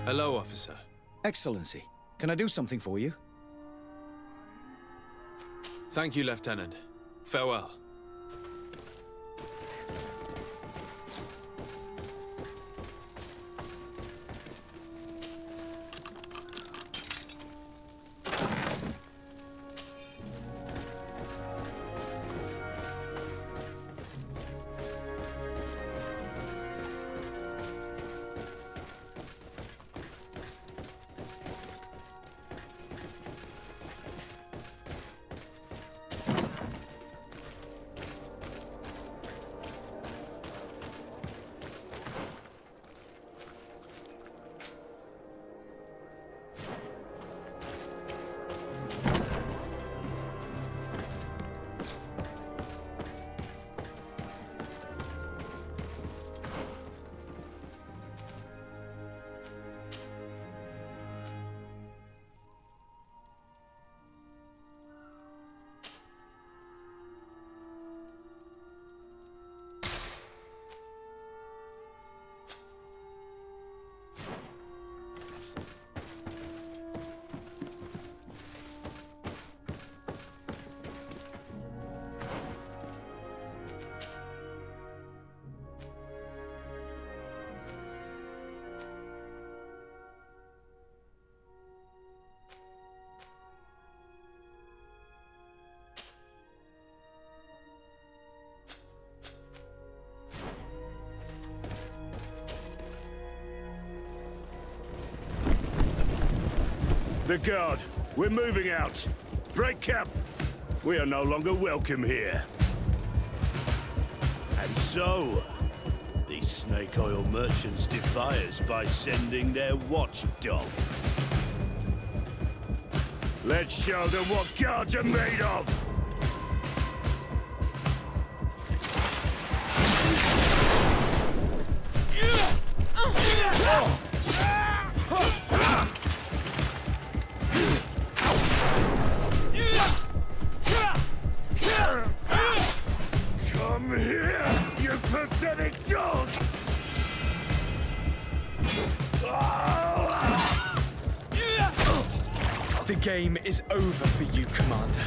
Hello, officer. Excellency, can I do something for you? Thank you, Lieutenant. Farewell. The guard, we're moving out. Break camp. We are no longer welcome here. And so, these snake oil merchants defy us by sending their watchdog. Let's show them what guards are made of! Come here, you pathetic dog! The game is over for you, Commander.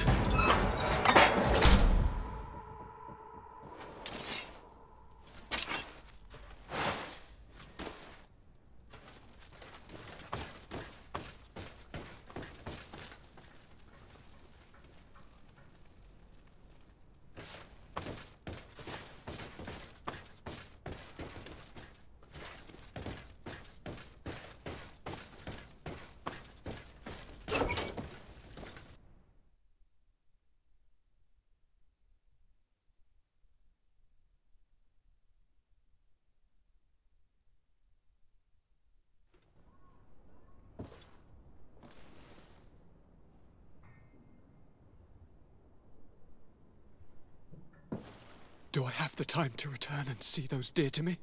Do I have the time to return and see those dear to me?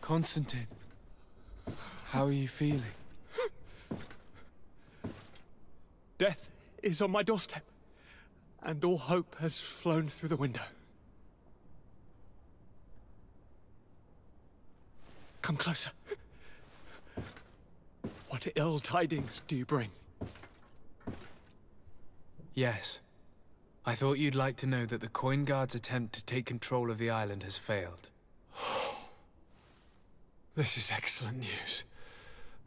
Constantine, how are you feeling? Death is on my doorstep, and all hope has flown through the window. Come closer. What ill tidings do you bring? Yes. I thought you'd like to know that the Coin Guard's attempt to take control of the island has failed. This is excellent news.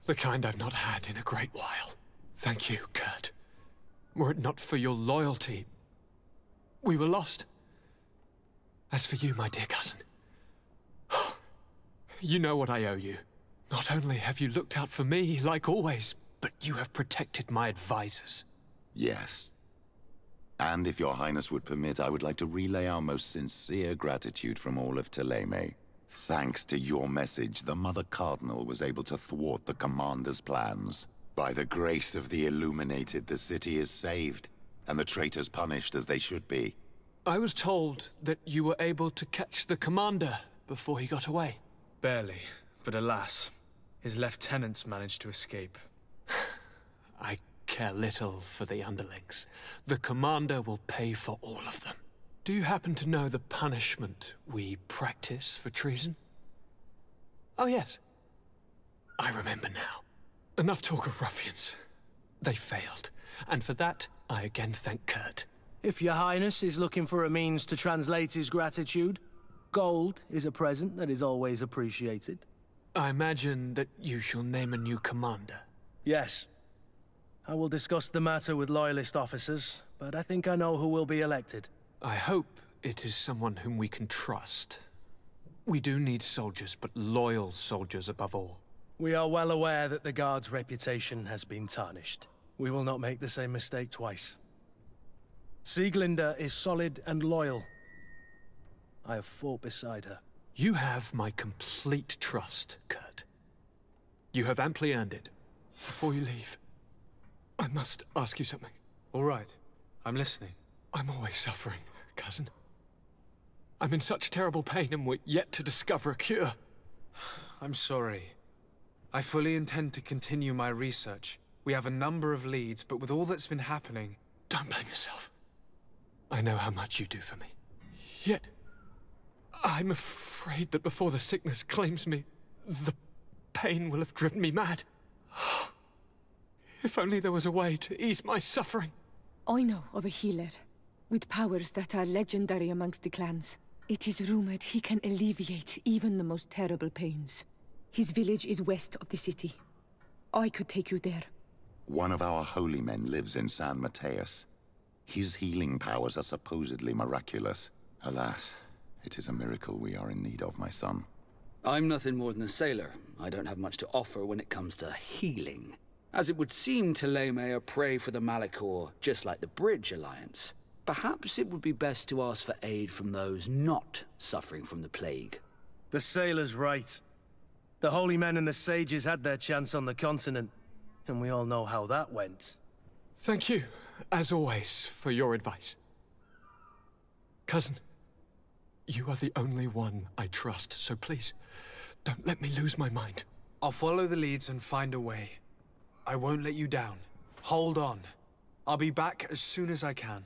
The kind I've not had in a great while. Thank you, Kurt. Were it not for your loyalty, we were lost. As for you, my dear cousin, you know what I owe you. Not only have you looked out for me, like always, but you have protected my advisors. Yes. And if your highness would permit, I would like to relay our most sincere gratitude from all of Thélème. Thanks to your message, the Mother Cardinal was able to thwart the Commander's plans. By the grace of the Illuminated, the city is saved, and the traitors punished as they should be. I was told that you were able to catch the Commander before he got away. Barely, but alas, his lieutenants managed to escape. I care little for the underlings. The Commander will pay for all of them. Do you happen to know the punishment we practice for treason? Oh, yes. I remember now. Enough talk of ruffians. They failed, and for that, I again thank Kurt. If your highness is looking for a means to translate his gratitude, gold is a present that is always appreciated. I imagine that you shall name a new commander. Yes. I will discuss the matter with loyalist officers, but I think I know who will be elected. I hope it is someone whom we can trust. We do need soldiers, but loyal soldiers above all. We are well aware that the Guard's reputation has been tarnished. We will not make the same mistake twice. Sieglinde is solid and loyal. I have fought beside her. You have my complete trust, Kurt. You have amply earned it. Before you leave, I must ask you something. All right. I'm listening. I'm always suffering, cousin. I'm in such terrible pain and we're yet to discover a cure. I'm sorry. I fully intend to continue my research. We have a number of leads, but with all that's been happening... Don't blame yourself. I know how much you do for me. Yet, I'm afraid that before the sickness claims me, the pain will have driven me mad. If only there was a way to ease my suffering. I know of a healer, with powers that are legendary amongst the clans. It is rumored he can alleviate even the most terrible pains. His village is west of the city. I could take you there. One of our holy men lives in San Mateus. His healing powers are supposedly miraculous. Alas, it is a miracle we are in need of, my son. I'm nothing more than a sailor. I don't have much to offer when it comes to healing. As it would seem Thélème are prey for the Malachor, just like the Bridge Alliance. Perhaps it would be best to ask for aid from those not suffering from the plague. The sailor's right. The holy men and the sages had their chance on the continent, and we all know how that went. Thank you, as always, for your advice. Cousin, you are the only one I trust, so please, don't let me lose my mind. I'll follow the leads and find a way. I won't let you down. Hold on. I'll be back as soon as I can.